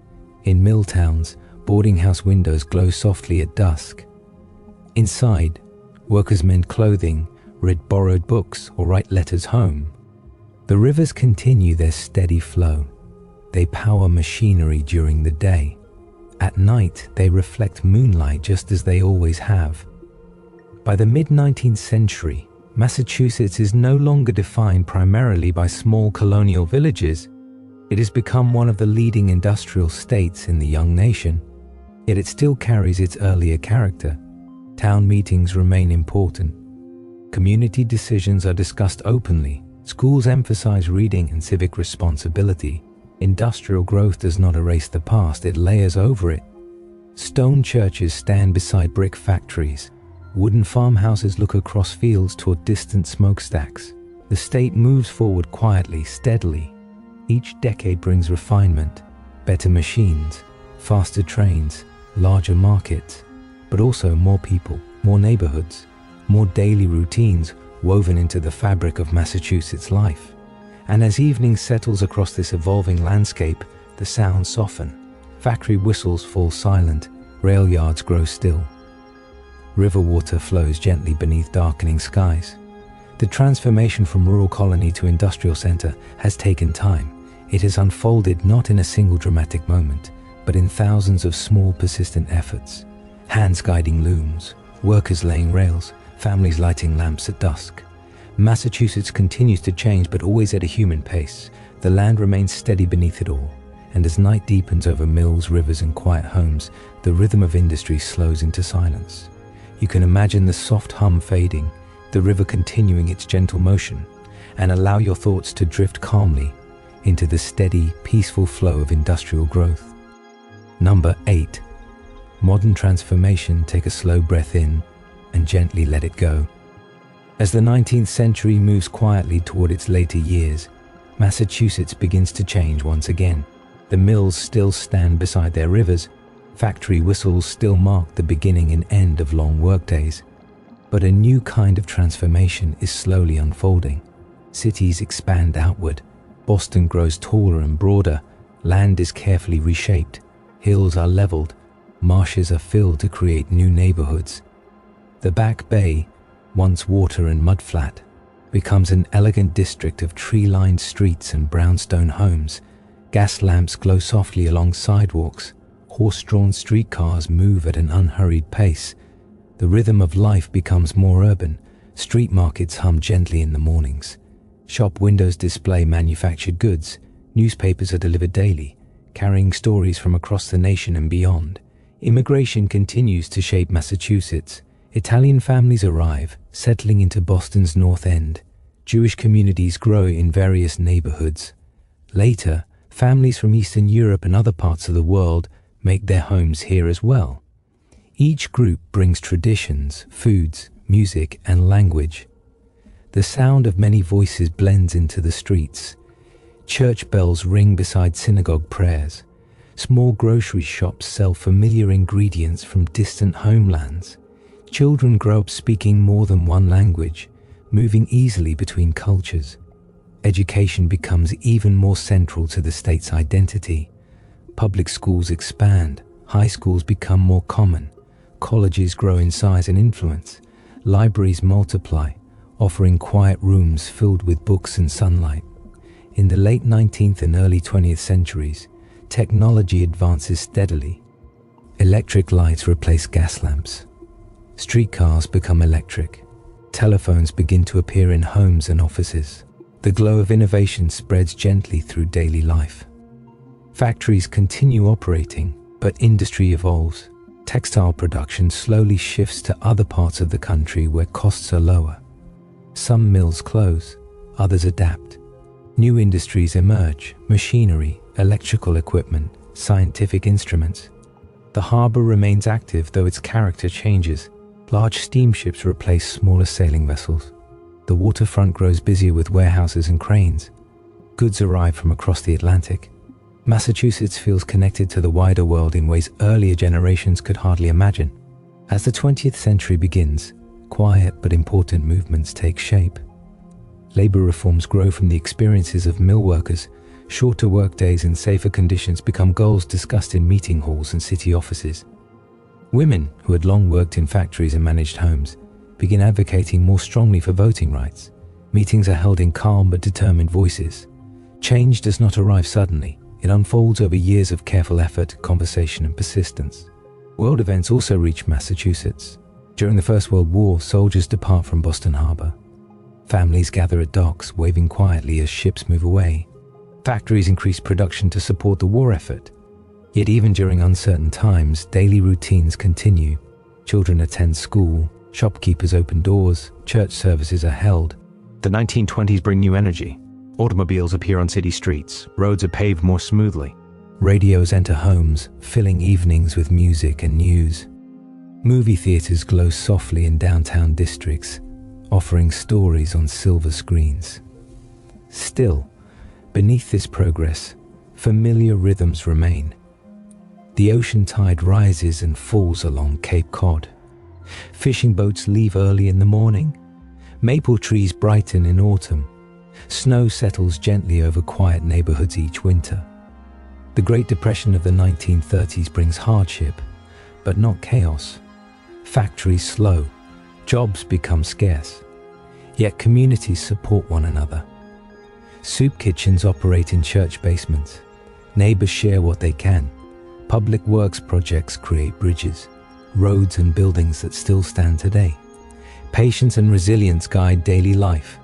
In mill towns, boarding house windows glow softly at dusk. Inside, workers mend clothing, read borrowed books, or write letters home. The rivers continue their steady flow. They power machinery during the day. At night, they reflect moonlight just as they always have. By the mid-19th century, Massachusetts is no longer defined primarily by small colonial villages. It has become one of the leading industrial states in the young nation, yet it still carries its earlier character. Town meetings remain important. Community decisions are discussed openly. Schools emphasize reading and civic responsibility. Industrial growth does not erase the past, it layers over it. Stone churches stand beside brick factories. Wooden farmhouses look across fields toward distant smokestacks. The state moves forward quietly, steadily. Each decade brings refinement, better machines, faster trains, larger markets, but also more people, more neighborhoods, more daily routines woven into the fabric of Massachusetts life. And as evening settles across this evolving landscape, the sounds soften. Factory whistles fall silent, rail yards grow still. River water flows gently beneath darkening skies. The transformation from rural colony to industrial center has taken time. It has unfolded not in a single dramatic moment, but in thousands of small persistent efforts. Hands guiding looms, workers laying rails, families lighting lamps at dusk. Massachusetts continues to change, but always at a human pace. The land remains steady beneath it all. And as night deepens over mills, rivers, and quiet homes, the rhythm of industry slows into silence. You can imagine the soft hum fading, the river continuing its gentle motion, and allow your thoughts to drift calmly into the steady, peaceful flow of industrial growth. Number 8. Modern transformation. Take a slow breath in and gently let it go. As the 19th century moves quietly toward its later years, Massachusetts begins to change once again. The mills still stand beside their rivers. Factory whistles still mark the beginning and end of long workdays. But a new kind of transformation is slowly unfolding. Cities expand outward. Boston grows taller and broader. Land is carefully reshaped. Hills are leveled. Marshes are filled to create new neighborhoods. The Back Bay, once water and mudflat, becomes an elegant district of tree-lined streets and brownstone homes. Gas lamps glow softly along sidewalks. Horse-drawn streetcars move at an unhurried pace. The rhythm of life becomes more urban. Street markets hum gently in the mornings. Shop windows display manufactured goods. Newspapers are delivered daily, carrying stories from across the nation and beyond. Immigration continues to shape Massachusetts. Italian families arrive, settling into Boston's North End. Jewish communities grow in various neighborhoods. Later, families from Eastern Europe and other parts of the world make their homes here as well. Each group brings traditions, foods, music, and language. The sound of many voices blends into the streets. Church bells ring beside synagogue prayers. Small grocery shops sell familiar ingredients from distant homelands. Children grow up speaking more than one language, moving easily between cultures. Education becomes even more central to the state's identity. Public schools expand, high schools become more common, colleges grow in size and influence, libraries multiply, offering quiet rooms filled with books and sunlight. In the late 19th and early 20th centuries, technology advances steadily. Electric lights replace gas lamps. Streetcars become electric. Telephones begin to appear in homes and offices. The glow of innovation spreads gently through daily life. Factories continue operating, but industry evolves. Textile production slowly shifts to other parts of the country where costs are lower. Some mills close, others adapt. New industries emerge: machinery, electrical equipment, scientific instruments. The harbor remains active, though its character changes. Large steamships replace smaller sailing vessels. The waterfront grows busier with warehouses and cranes. Goods arrive from across the Atlantic. Massachusetts feels connected to the wider world in ways earlier generations could hardly imagine. As the 20th century begins, quiet but important movements take shape. Labor reforms grow from the experiences of mill workers. Shorter workdays and safer conditions become goals discussed in meeting halls and city offices. Women, who had long worked in factories and managed homes, begin advocating more strongly for voting rights. Meetings are held in calm but determined voices. Change does not arrive suddenly. It unfolds over years of careful effort, conversation, and persistence. World events also reach Massachusetts. During the First World War, soldiers depart from Boston Harbor. Families gather at docks, waving quietly as ships move away. Factories increase production to support the war effort. Yet even during uncertain times, daily routines continue. Children attend school, shopkeepers open doors, church services are held. The 1920s bring new energy. Automobiles appear on city streets. Roads are paved more smoothly. Radios enter homes, filling evenings with music and news. Movie theaters glow softly in downtown districts, offering stories on silver screens. Still, beneath this progress, familiar rhythms remain. The ocean tide rises and falls along Cape Cod. Fishing boats leave early in the morning. Maple trees brighten in autumn. Snow settles gently over quiet neighborhoods each winter. The Great Depression of the 1930s brings hardship, but not chaos. Factories slow. Jobs become scarce. Yet communities support one another. Soup kitchens operate in church basements. Neighbors share what they can. Public works projects create bridges, roads and buildings that still stand today. Patience and resilience guide daily life.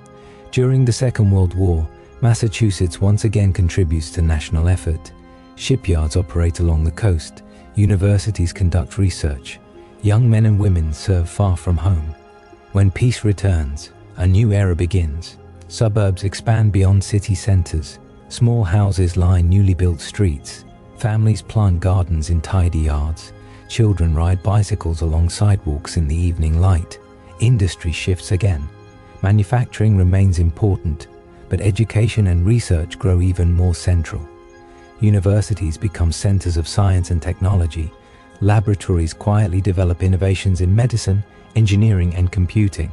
During the Second World War, Massachusetts once again contributes to national effort. Shipyards operate along the coast. Universities conduct research. Young men and women serve far from home. When peace returns, a new era begins. Suburbs expand beyond city centers. Small houses line newly built streets. Families plant gardens in tidy yards. Children ride bicycles along sidewalks in the evening light. Industry shifts again. Manufacturing remains important, but education and research grow even more central. Universities become centers of science and technology. Laboratories quietly develop innovations in medicine, engineering, and computing.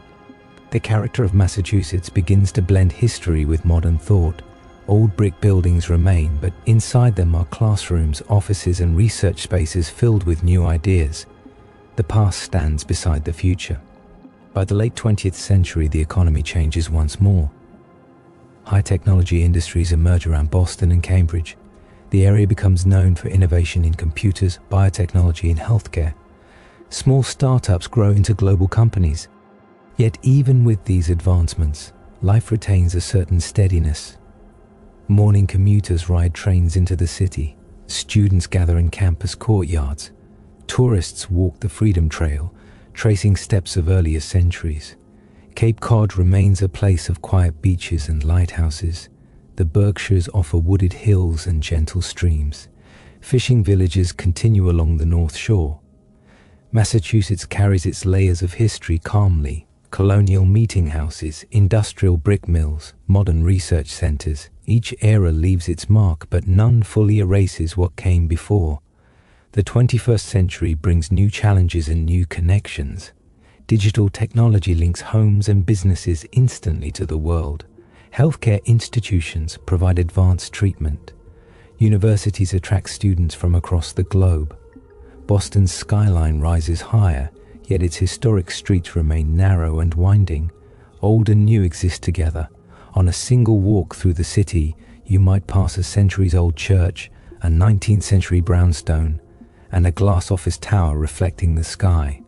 The character of Massachusetts begins to blend history with modern thought. Old brick buildings remain, but inside them are classrooms, offices, and research spaces filled with new ideas. The past stands beside the future. By the late 20th century, the economy changes once more. High-technology industries emerge around Boston and Cambridge. The area becomes known for innovation in computers, biotechnology, and healthcare. Small startups grow into global companies. Yet even with these advancements, life retains a certain steadiness. Morning commuters ride trains into the city. Students gather in campus courtyards. Tourists walk the Freedom Trail, tracing steps of earlier centuries. Cape Cod remains a place of quiet beaches and lighthouses. The Berkshires offer wooded hills and gentle streams. Fishing villages continue along the North Shore. Massachusetts carries its layers of history calmly. Colonial meeting houses, industrial brick mills, modern research centers. Each era leaves its mark, but none fully erases what came before. The 21st century brings new challenges and new connections. Digital technology links homes and businesses instantly to the world. Healthcare institutions provide advanced treatment. Universities attract students from across the globe. Boston's skyline rises higher, yet its historic streets remain narrow and winding. Old and new exist together. On a single walk through the city, you might pass a centuries-old church, a 19th century brownstone, and a glass office tower reflecting the sky.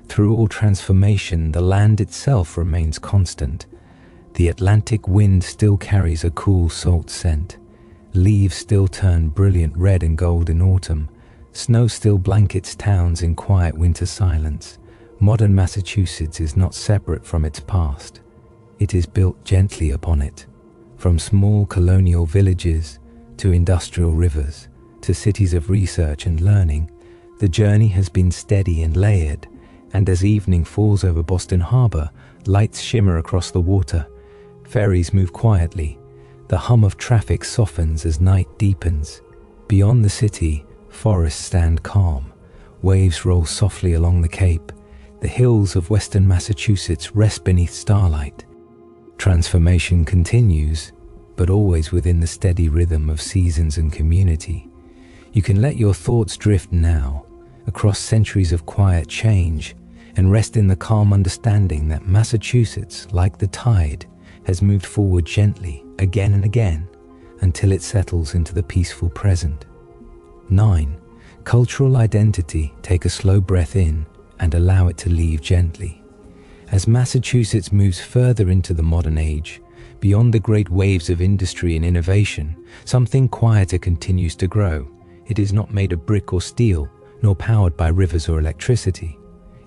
Through all transformation, the land itself remains constant. The Atlantic wind still carries a cool salt scent. Leaves still turn brilliant red and gold in autumn. Snow still blankets towns in quiet winter silence. Modern Massachusetts is not separate from its past. It is built gently upon it. From small colonial villages to industrial rivers to cities of research and learning, the journey has been steady and layered, and as evening falls over Boston Harbor, lights shimmer across the water. Ferries move quietly. The hum of traffic softens as night deepens. Beyond the city, forests stand calm. Waves roll softly along the cape. The hills of western Massachusetts rest beneath starlight. Transformation continues, but always within the steady rhythm of seasons and community. You can let your thoughts drift now, across centuries of quiet change, and rest in the calm understanding that Massachusetts, like the tide, has moved forward gently, again and again, until it settles into the peaceful present. 9. Cultural identity. Take a slow breath in and allow it to leave gently. As Massachusetts moves further into the modern age, beyond the great waves of industry and innovation, something quieter continues to grow. It is not made of brick or steel, nor powered by rivers or electricity.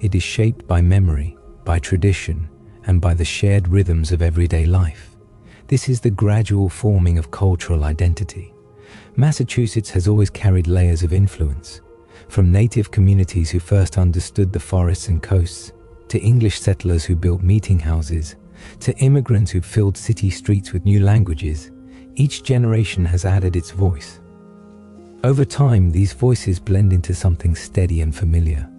It is shaped by memory, by tradition, and by the shared rhythms of everyday life. This is the gradual forming of cultural identity. Massachusetts has always carried layers of influence, from native communities who first understood the forests and coasts, to English settlers who built meeting houses, to immigrants who filled city streets with new languages. Each generation has added its voice. Over time, these voices blend into something steady and familiar.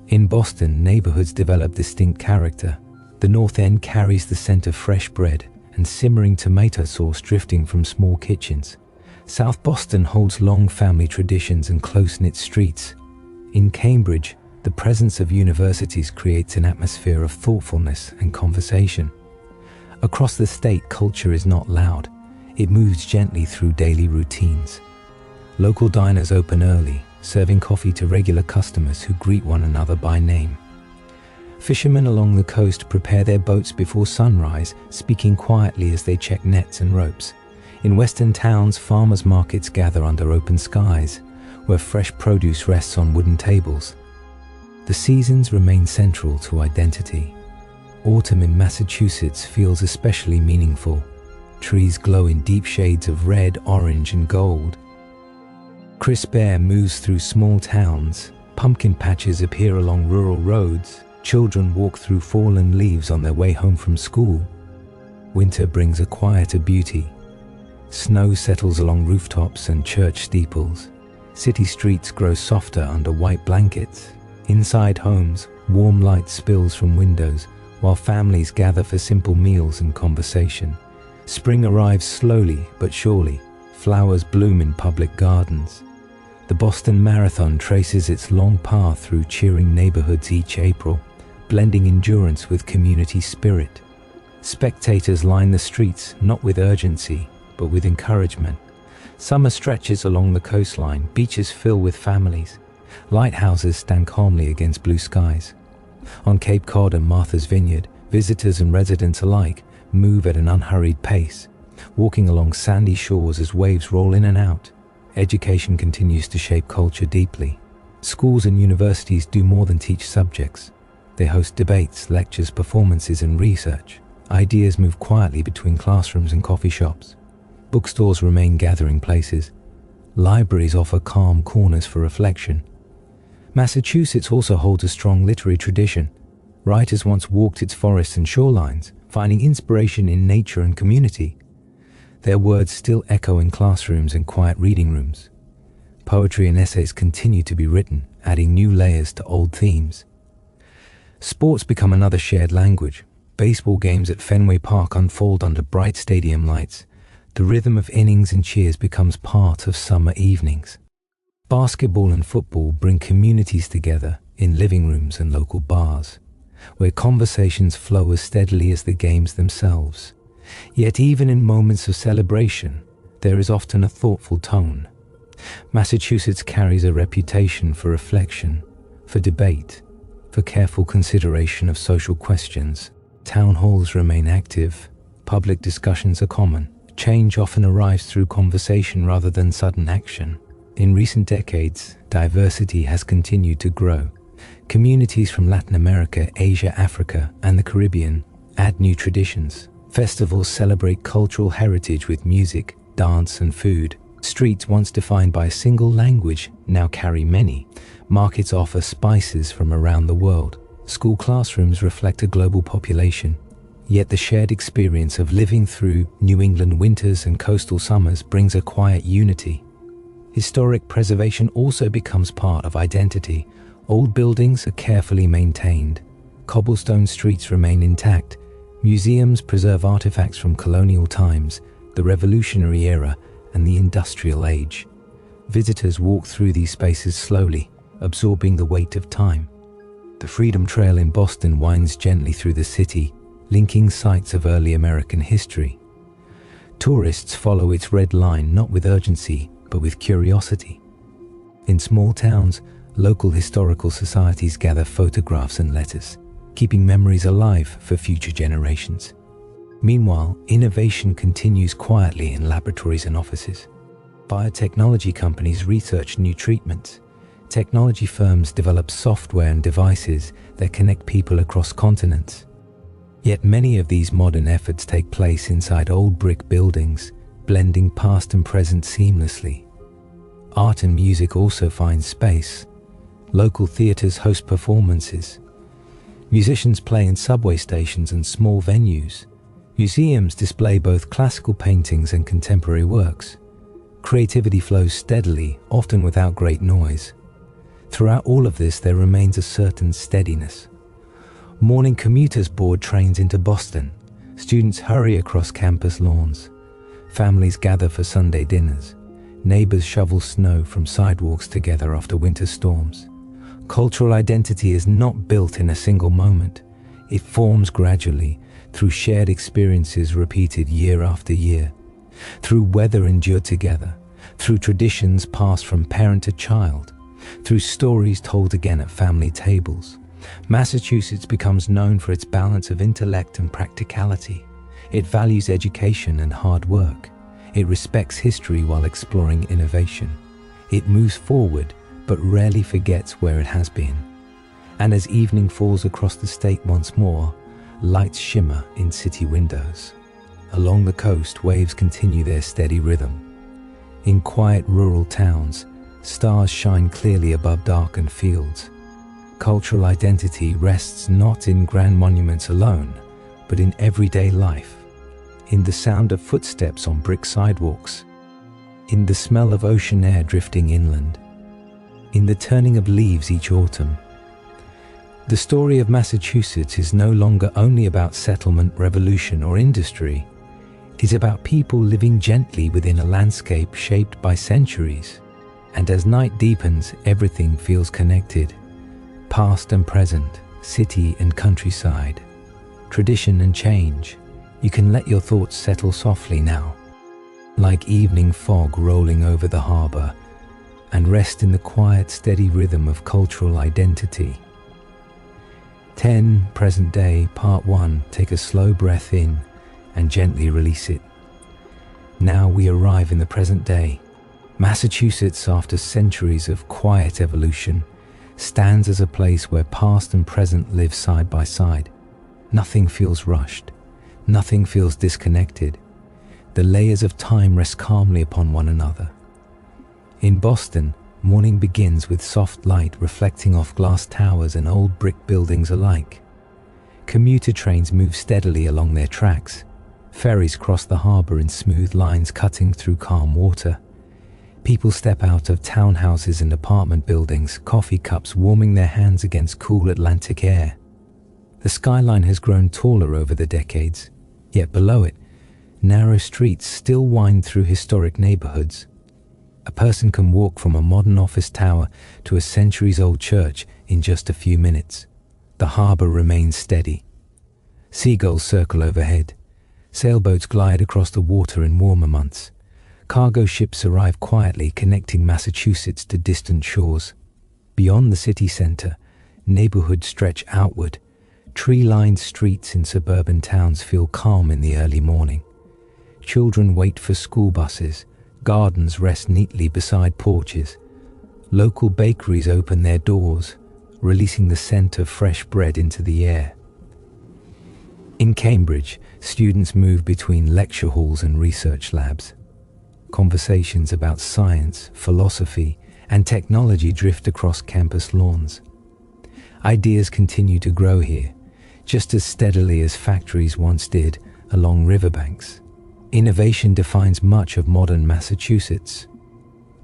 In Boston, neighborhoods develop distinct character. The North End carries the scent of fresh bread and simmering tomato sauce drifting from small kitchens. South Boston holds long family traditions and close-knit streets. In Cambridge, the presence of universities creates an atmosphere of thoughtfulness and conversation. Across the state, culture is not loud. It moves gently through daily routines. Local diners open early, serving coffee to regular customers who greet one another by name. Fishermen along the coast prepare their boats before sunrise, speaking quietly as they check nets and ropes. In western towns, farmers' markets gather under open skies, where fresh produce rests on wooden tables. The seasons remain central to identity. Autumn in Massachusetts feels especially meaningful. Trees glow in deep shades of red, orange, and gold. Crisp air moves through small towns. Pumpkin patches appear along rural roads. Children walk through fallen leaves on their way home from school. Winter brings a quieter beauty. Snow settles along rooftops and church steeples. City streets grow softer under white blankets. Inside homes, warm light spills from windows, while families gather for simple meals and conversation. Spring arrives slowly but surely. Flowers bloom in public gardens. The Boston Marathon traces its long path through cheering neighborhoods each April, blending endurance with community spirit. Spectators line the streets not with urgency, but with encouragement. Summer stretches along the coastline, beaches fill with families. Lighthouses stand calmly against blue skies. On Cape Cod and Martha's Vineyard, visitors and residents alike move at an unhurried pace, walking along sandy shores as waves roll in and out. Education continues to shape culture deeply. Schools and universities do more than teach subjects. They host debates, lectures, performances, and research. Ideas move quietly between classrooms and coffee shops. Bookstores remain gathering places. Libraries offer calm corners for reflection. Massachusetts also holds a strong literary tradition. Writers once walked its forests and shorelines, finding inspiration in nature and community. Their words still echo in classrooms and quiet reading rooms. Poetry and essays continue to be written, adding new layers to old themes. Sports become another shared language. Baseball games at Fenway Park unfold under bright stadium lights. The rhythm of innings and cheers becomes part of summer evenings. Basketball and football bring communities together in living rooms and local bars, where conversations flow as steadily as the games themselves. Yet even in moments of celebration, there is often a thoughtful tone. Massachusetts carries a reputation for reflection, for debate, for careful consideration of social questions. Town halls remain active, public discussions are common. Change often arrives through conversation rather than sudden action. In recent decades, diversity has continued to grow. Communities from Latin America, Asia, Africa, and the Caribbean add new traditions. Festivals celebrate cultural heritage with music, dance, and food. Streets once defined by a single language now carry many. Markets offer spices from around the world. School classrooms reflect a global population. Yet the shared experience of living through New England winters and coastal summers brings a quiet unity. Historic preservation also becomes part of identity. Old buildings are carefully maintained. Cobblestone streets remain intact. Museums preserve artifacts from colonial times, the Revolutionary era, and the Industrial Age. Visitors walk through these spaces slowly, absorbing the weight of time. The Freedom Trail in Boston winds gently through the city, linking sites of early American history. Tourists follow its red line not with urgency, but with curiosity. In small towns, local historical societies gather photographs and letters, keeping memories alive for future generations. Meanwhile, innovation continues quietly in laboratories and offices. Biotechnology companies research new treatments. Technology firms develop software and devices that connect people across continents. Yet many of these modern efforts take place inside old brick buildings, blending past and present seamlessly. Art and music also find space. Local theaters host performances. Musicians play in subway stations and small venues. Museums display both classical paintings and contemporary works. Creativity flows steadily, often without great noise. Throughout all of this, there remains a certain steadiness. Morning commuters board trains into Boston. Students hurry across campus lawns. Families gather for Sunday dinners. Neighbors shovel snow from sidewalks together after winter storms. Cultural identity is not built in a single moment. It forms gradually through shared experiences repeated year after year, through weather endured together, through traditions passed from parent to child, through stories told again at family tables. Massachusetts becomes known for its balance of intellect and practicality. It values education and hard work. It respects history while exploring innovation. It moves forward, but rarely forgets where it has been. And as evening falls across the state once more, lights shimmer in city windows. Along the coast, waves continue their steady rhythm. In quiet rural towns, stars shine clearly above darkened fields. Cultural identity rests not in grand monuments alone, but in everyday life, in the sound of footsteps on brick sidewalks, in the smell of ocean air drifting inland, in the turning of leaves each autumn. The story of Massachusetts is no longer only about settlement, revolution, or industry. It is about people living gently within a landscape shaped by centuries. And as night deepens, everything feels connected. Past and present, city and countryside, tradition and change. You can let your thoughts settle softly now, like evening fog rolling over the harbor, and rest in the quiet, steady rhythm of cultural identity. 10. Present day, Part 1. Take a slow breath in and gently release it. Now we arrive in the present day. Massachusetts, after centuries of quiet evolution, stands as a place where past and present live side by side. Nothing feels rushed. Nothing feels disconnected. The layers of time rest calmly upon one another. In Boston, morning begins with soft light reflecting off glass towers and old brick buildings alike. Commuter trains move steadily along their tracks. Ferries cross the harbor in smooth lines cutting through calm water. People step out of townhouses and apartment buildings, coffee cups warming their hands against cool Atlantic air. The skyline has grown taller over the decades, yet below it, narrow streets still wind through historic neighborhoods. A person can walk from a modern office tower to a centuries-old church in just a few minutes. The harbor remains steady. Seagulls circle overhead. Sailboats glide across the water in warmer months. Cargo ships arrive quietly, connecting Massachusetts to distant shores. Beyond the city center, neighborhoods stretch outward. Tree-lined streets in suburban towns feel calm in the early morning. Children wait for school buses. Gardens rest neatly beside porches. Local bakeries open their doors, releasing the scent of fresh bread into the air. In Cambridge, students move between lecture halls and research labs. Conversations about science, philosophy, and technology drift across campus lawns. Ideas continue to grow here, just as steadily as factories once did along riverbanks. Innovation defines much of modern Massachusetts.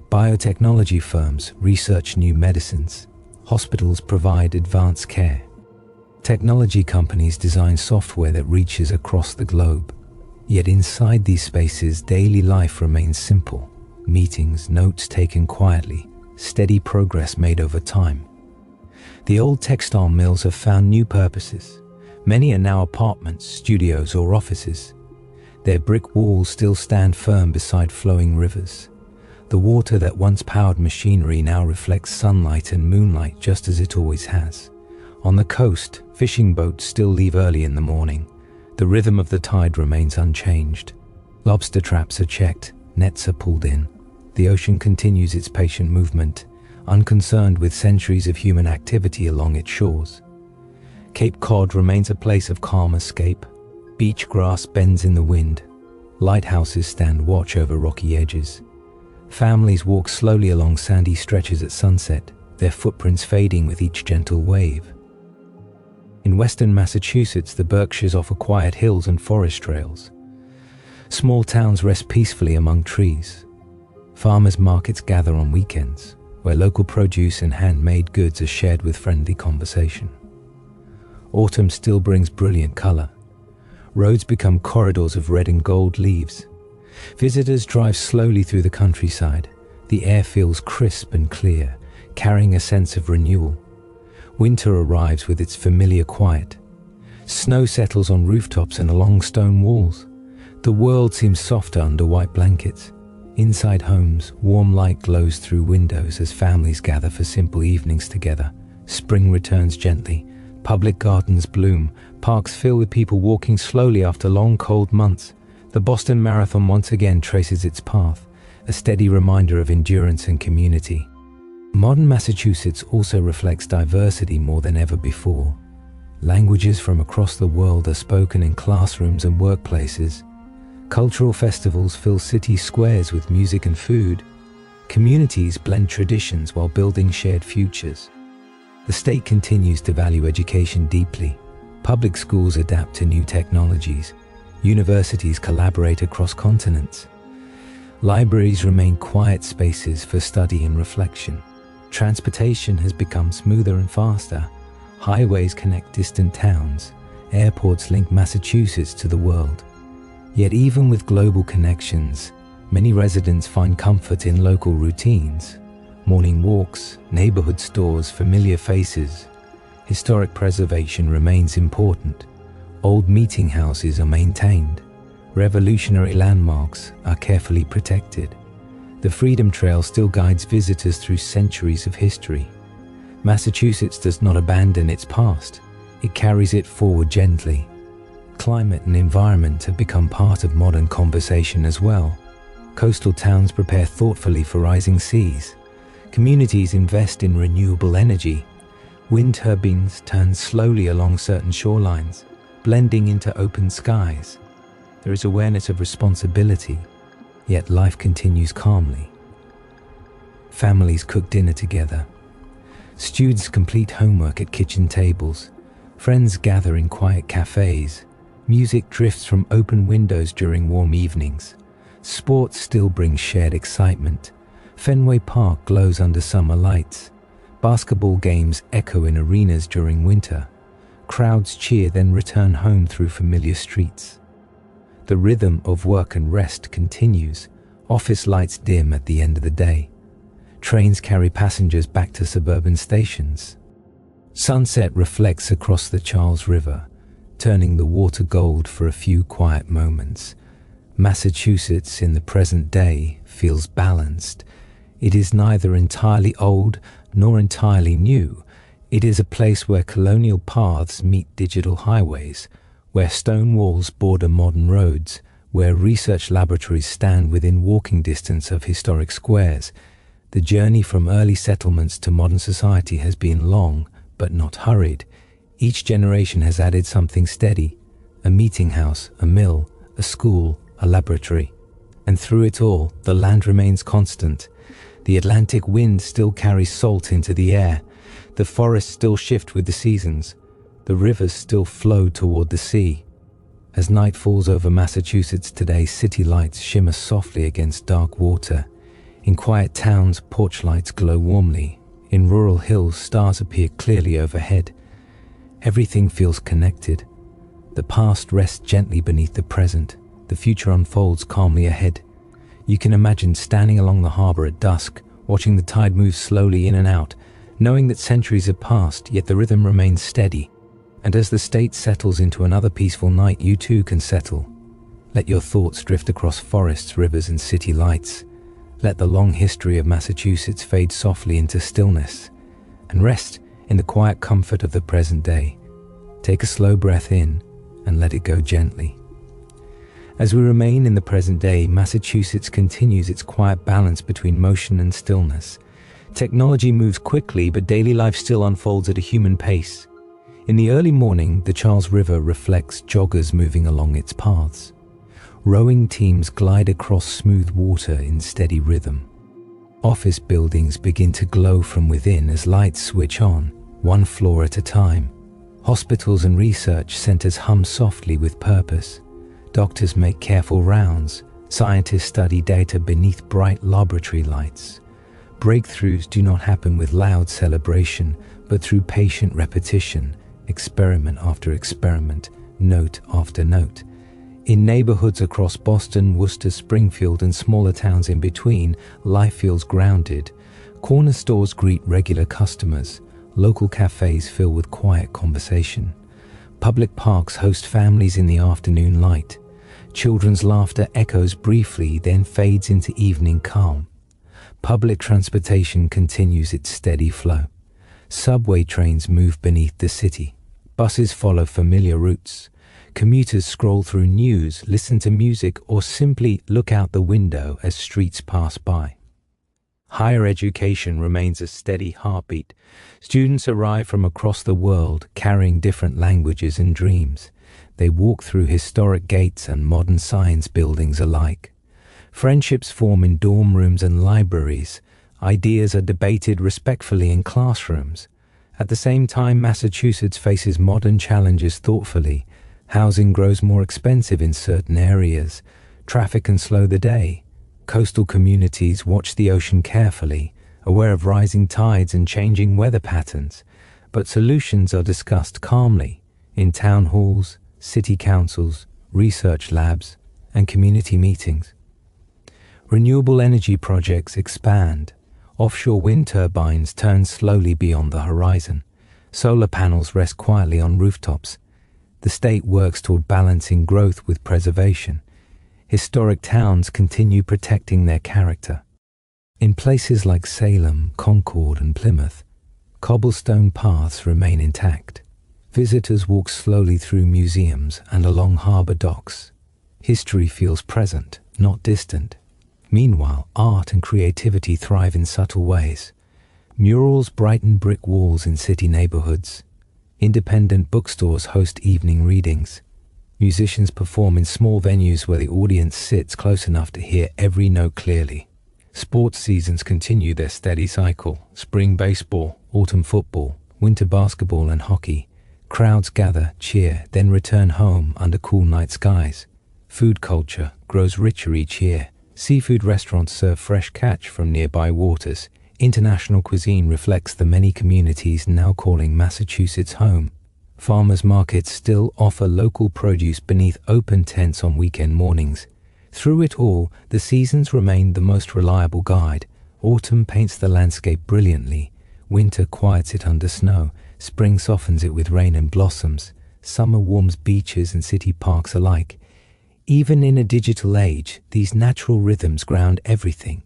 Biotechnology firms research new medicines. Hospitals provide advanced care. Technology companies design software that reaches across the globe. Yet inside these spaces, daily life remains simple. Meetings, notes taken quietly, steady progress made over time. The old textile mills have found new purposes. Many are now apartments, studios, or offices. Their brick walls still stand firm beside flowing rivers. The water that once powered machinery now reflects sunlight and moonlight just as it always has. On the coast, fishing boats still leave early in the morning. The rhythm of the tide remains unchanged. Lobster traps are checked, nets are pulled in. The ocean continues its patient movement, unconcerned with centuries of human activity along its shores. Cape Cod remains a place of calm escape. Beach grass bends in the wind. Lighthouses stand watch over rocky edges. Families walk slowly along sandy stretches at sunset, their footprints fading with each gentle wave. In western Massachusetts, the Berkshires offer quiet hills and forest trails. Small towns rest peacefully among trees. Farmers' markets gather on weekends, where local produce and handmade goods are shared with friendly conversation. Autumn still brings brilliant color. Roads become corridors of red and gold leaves. Visitors drive slowly through the countryside. The air feels crisp and clear, carrying a sense of renewal. Winter arrives with its familiar quiet. Snow settles on rooftops and along stone walls. The world seems softer under white blankets. Inside homes, warm light glows through windows as families gather for simple evenings together. Spring returns gently. Public gardens bloom. Parks fill with people walking slowly after long, cold months. The Boston Marathon once again traces its path, a steady reminder of endurance and community. Modern Massachusetts also reflects diversity more than ever before. Languages from across the world are spoken in classrooms and workplaces. Cultural festivals fill city squares with music and food. Communities blend traditions while building shared futures. The state continues to value education deeply. Public schools adapt to new technologies. Universities collaborate across continents. Libraries remain quiet spaces for study and reflection. Transportation has become smoother and faster. Highways connect distant towns. Airports link Massachusetts to the world. Yet even with global connections, many residents find comfort in local routines. Morning walks, neighborhood stores, familiar faces. Historic preservation remains important. Old meeting houses are maintained. Revolutionary landmarks are carefully protected. The Freedom Trail still guides visitors through centuries of history. Massachusetts does not abandon its past. It carries it forward gently. Climate and environment have become part of modern conversation as well. Coastal towns prepare thoughtfully for rising seas. Communities invest in renewable energy. Wind turbines turn slowly along certain shorelines, blending into open skies. There is awareness of responsibility, yet life continues calmly. Families cook dinner together. Students complete homework at kitchen tables. Friends gather in quiet cafes. Music drifts from open windows during warm evenings. Sports still brings shared excitement. Fenway Park glows under summer lights. Basketball games echo in arenas during winter. Crowds cheer, then return home through familiar streets. The rhythm of work and rest continues. Office lights dim at the end of the day. Trains carry passengers back to suburban stations. Sunset reflects across the Charles River, turning the water gold for a few quiet moments. Massachusetts in the present day feels balanced. It is neither entirely old nor entirely new. It is a place where colonial paths meet digital highways, where stone walls border modern roads, where research laboratories stand within walking distance of historic squares. The journey from early settlements to modern society has been long, but not hurried. Each generation has added something steady: a meeting house, a mill, a school, a laboratory. And through it all, the land remains constant. The Atlantic wind still carries salt into the air. The forests still shift with the seasons. The rivers still flow toward the sea. As night falls over Massachusetts today, city lights shimmer softly against dark water. In quiet towns, porch lights glow warmly. In rural hills, stars appear clearly overhead. Everything feels connected. The past rests gently beneath the present. The future unfolds calmly ahead. You can imagine standing along the harbor at dusk, watching the tide move slowly in and out, knowing that centuries have passed, yet the rhythm remains steady. And as the state settles into another peaceful night, you too can settle. Let your thoughts drift across forests, rivers, and city lights. Let the long history of Massachusetts fade softly into stillness, and rest in the quiet comfort of the present day. Take a slow breath in and let it go gently. As we remain in the present day, Massachusetts continues its quiet balance between motion and stillness. Technology moves quickly, but daily life still unfolds at a human pace. In the early morning, the Charles River reflects joggers moving along its paths. Rowing teams glide across smooth water in steady rhythm. Office buildings begin to glow from within as lights switch on, one floor at a time. Hospitals and research centers hum softly with purpose. Doctors make careful rounds. Scientists study data beneath bright laboratory lights. Breakthroughs do not happen with loud celebration, but through patient repetition, experiment after experiment, note after note. In neighborhoods across Boston, Worcester, Springfield, and smaller towns in between, life feels grounded. Corner stores greet regular customers. Local cafes fill with quiet conversation. Public parks host families in the afternoon light. Children's laughter echoes briefly, then fades into evening calm. Public transportation continues its steady flow. Subway trains move beneath the city. Buses follow familiar routes. Commuters scroll through news, listen to music, or simply look out the window as streets pass by. Higher education remains a steady heartbeat. Students arrive from across the world, carrying different languages and dreams. They walk through historic gates and modern science buildings alike. Friendships form in dorm rooms and libraries. Ideas are debated respectfully in classrooms. At the same time, Massachusetts faces modern challenges thoughtfully. Housing grows more expensive in certain areas. Traffic can slow the day. Coastal communities watch the ocean carefully, aware of rising tides and changing weather patterns. But solutions are discussed calmly in town halls, city councils, research labs, and community meetings. Renewable energy projects expand. Offshore wind turbines turn slowly beyond the horizon. Solar panels rest quietly on rooftops. The state works toward balancing growth with preservation. Historic towns continue protecting their character. In places like Salem, Concord, and Plymouth, cobblestone paths remain intact. Visitors walk slowly through museums and along harbor docks. History feels present, not distant. Meanwhile, art and creativity thrive in subtle ways. Murals brighten brick walls in city neighborhoods. Independent bookstores host evening readings. Musicians perform in small venues where the audience sits close enough to hear every note clearly. Sports seasons continue their steady cycle. Spring baseball, autumn football, winter basketball, and hockey. Crowds gather, cheer, then return home under cool night skies. Food culture grows richer each year. Seafood restaurants serve fresh catch from nearby waters. International cuisine reflects the many communities now calling Massachusetts home. Farmers markets still offer local produce beneath open tents on weekend mornings. Through it all, the seasons remain the most reliable guide. Autumn paints the landscape brilliantly. Winter quiets it under snow. Spring softens it with rain and blossoms. Summer warms beaches and city parks alike. Even in a digital age, these natural rhythms ground everything.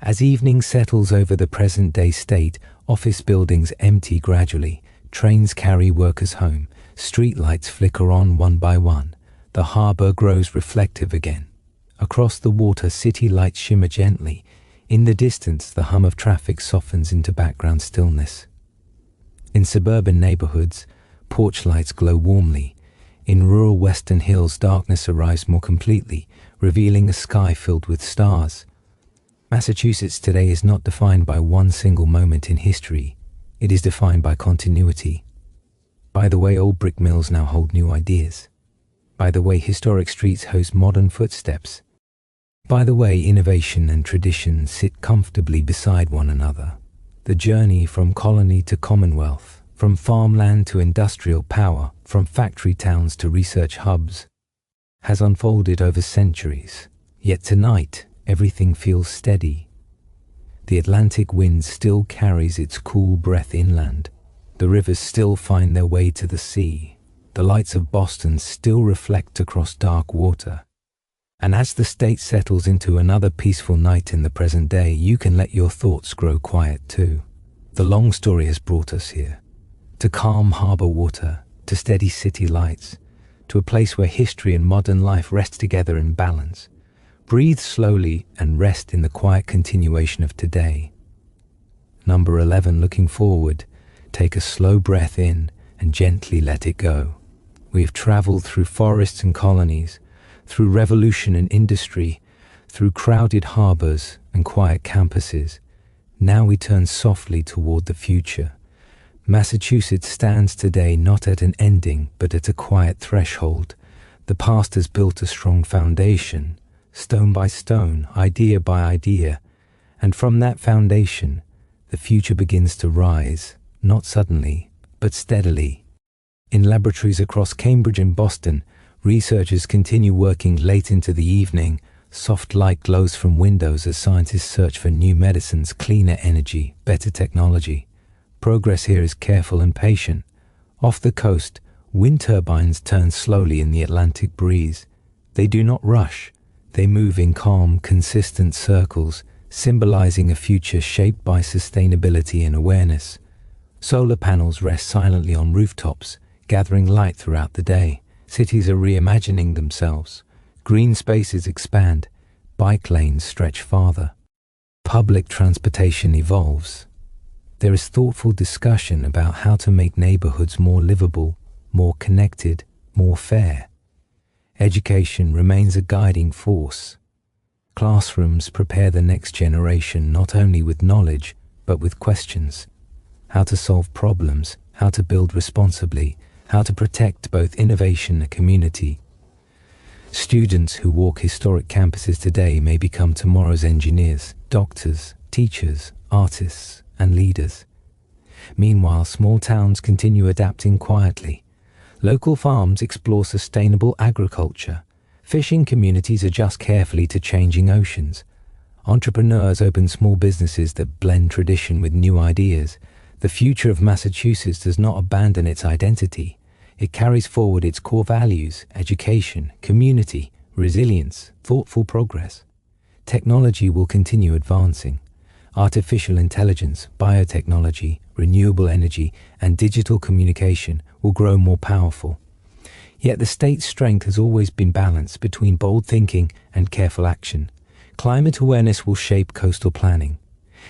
As evening settles over the present-day state, office buildings empty gradually, trains carry workers home, streetlights flicker on one by one, the harbour grows reflective again. Across the water, city lights shimmer gently. In the distance, the hum of traffic softens into background stillness. In suburban neighbourhoods, porch lights glow warmly. In rural western hills, darkness arrives more completely, revealing a sky filled with stars. Massachusetts today is not defined by one single moment in history. It is defined by continuity. By the way old brick mills now hold new ideas. By the way historic streets host modern footsteps. By the way innovation and tradition sit comfortably beside one another. The journey from colony to commonwealth, from farmland to industrial power, from factory towns to research hubs, has unfolded over centuries. Yet tonight, everything feels steady. The Atlantic wind still carries its cool breath inland. The rivers still find their way to the sea. The lights of Boston still reflect across dark water. And as the state settles into another peaceful night in the present day, you can let your thoughts grow quiet too. The long story has brought us here. To calm harbor water, to steady city lights, to a place where history and modern life rest together in balance. Breathe slowly and rest in the quiet continuation of today. Number 11, looking forward, take a slow breath in and gently let it go. We have traveled through forests and colonies, through revolution and industry, through crowded harbors and quiet campuses. Now we turn softly toward the future. Massachusetts stands today not at an ending, but at a quiet threshold. The past has built a strong foundation, stone by stone, idea by idea, and from that foundation, the future begins to rise, not suddenly, but steadily. In laboratories across Cambridge and Boston, researchers continue working late into the evening. Soft light glows from windows as scientists search for new medicines, cleaner energy, better technology. Progress here is careful and patient. Off the coast, wind turbines turn slowly in the Atlantic breeze. They do not rush. They move in calm, consistent circles, symbolizing a future shaped by sustainability and awareness. Solar panels rest silently on rooftops, gathering light throughout the day. Cities are reimagining themselves. Green spaces expand. Bike lanes stretch farther. Public transportation evolves. There is thoughtful discussion about how to make neighborhoods more livable, more connected, more fair. Education remains a guiding force. Classrooms prepare the next generation not only with knowledge, but with questions. How to solve problems, how to build responsibly, how to protect both innovation and community. Students who walk historic campuses today may become tomorrow's engineers, doctors, teachers, artists, and leaders. Meanwhile, small towns continue adapting quietly. Local farms explore sustainable agriculture. Fishing communities adjust carefully to changing oceans. Entrepreneurs open small businesses that blend tradition with new ideas. The future of Massachusetts does not abandon its identity. It carries forward its core values: education, community, resilience, thoughtful progress. Technology will continue advancing. Artificial intelligence, biotechnology, renewable energy, and digital communication will grow more powerful. Yet the state's strength has always been balanced between bold thinking and careful action. Climate awareness will shape coastal planning.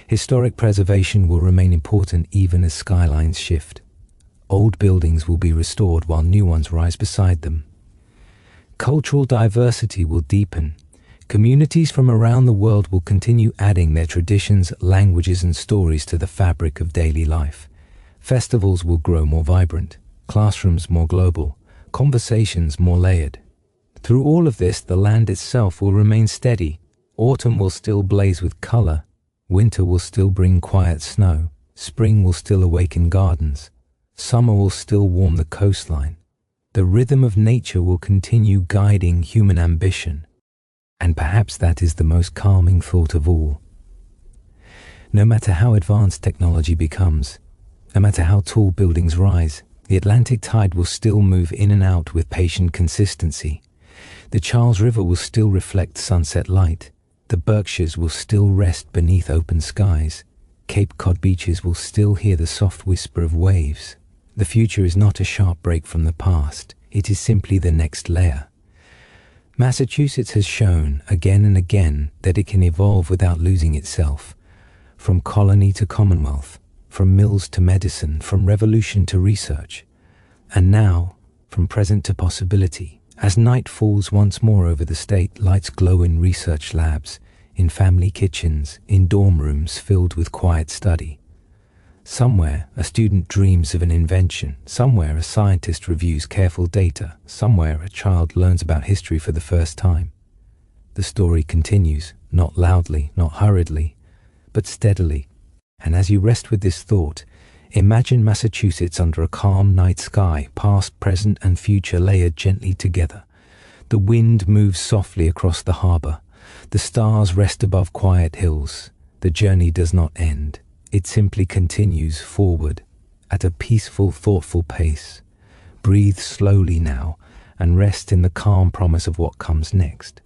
Historic preservation will remain important even as skylines shift. Old buildings will be restored while new ones rise beside them. Cultural diversity will deepen. Communities from around the world will continue adding their traditions, languages, and stories to the fabric of daily life. Festivals will grow more vibrant, classrooms more global, conversations more layered. Through all of this, the land itself will remain steady. Autumn will still blaze with color. Winter will still bring quiet snow. Spring will still awaken gardens. Summer will still warm the coastline. The rhythm of nature will continue guiding human ambition. And perhaps that is the most calming thought of all. No matter how advanced technology becomes, no matter how tall buildings rise, the Atlantic tide will still move in and out with patient consistency. The Charles River will still reflect sunset light. The Berkshires will still rest beneath open skies. Cape Cod beaches will still hear the soft whisper of waves. The future is not a sharp break from the past. It is simply the next layer. Massachusetts has shown again and again that it can evolve without losing itself. From colony to commonwealth, from mills to medicine, from revolution to research. And now, from present to possibility. As night falls once more over the state, lights glow in research labs, in family kitchens, in dorm rooms filled with quiet study. Somewhere, a student dreams of an invention. Somewhere, a scientist reviews careful data. Somewhere, a child learns about history for the first time. The story continues, not loudly, not hurriedly, but steadily. And as you rest with this thought, imagine Massachusetts under a calm night sky, past, present, and future layered gently together. The wind moves softly across the harbor. The stars rest above quiet hills. The journey does not end. It simply continues forward at a peaceful, thoughtful pace. Breathe slowly now and rest in the calm promise of what comes next.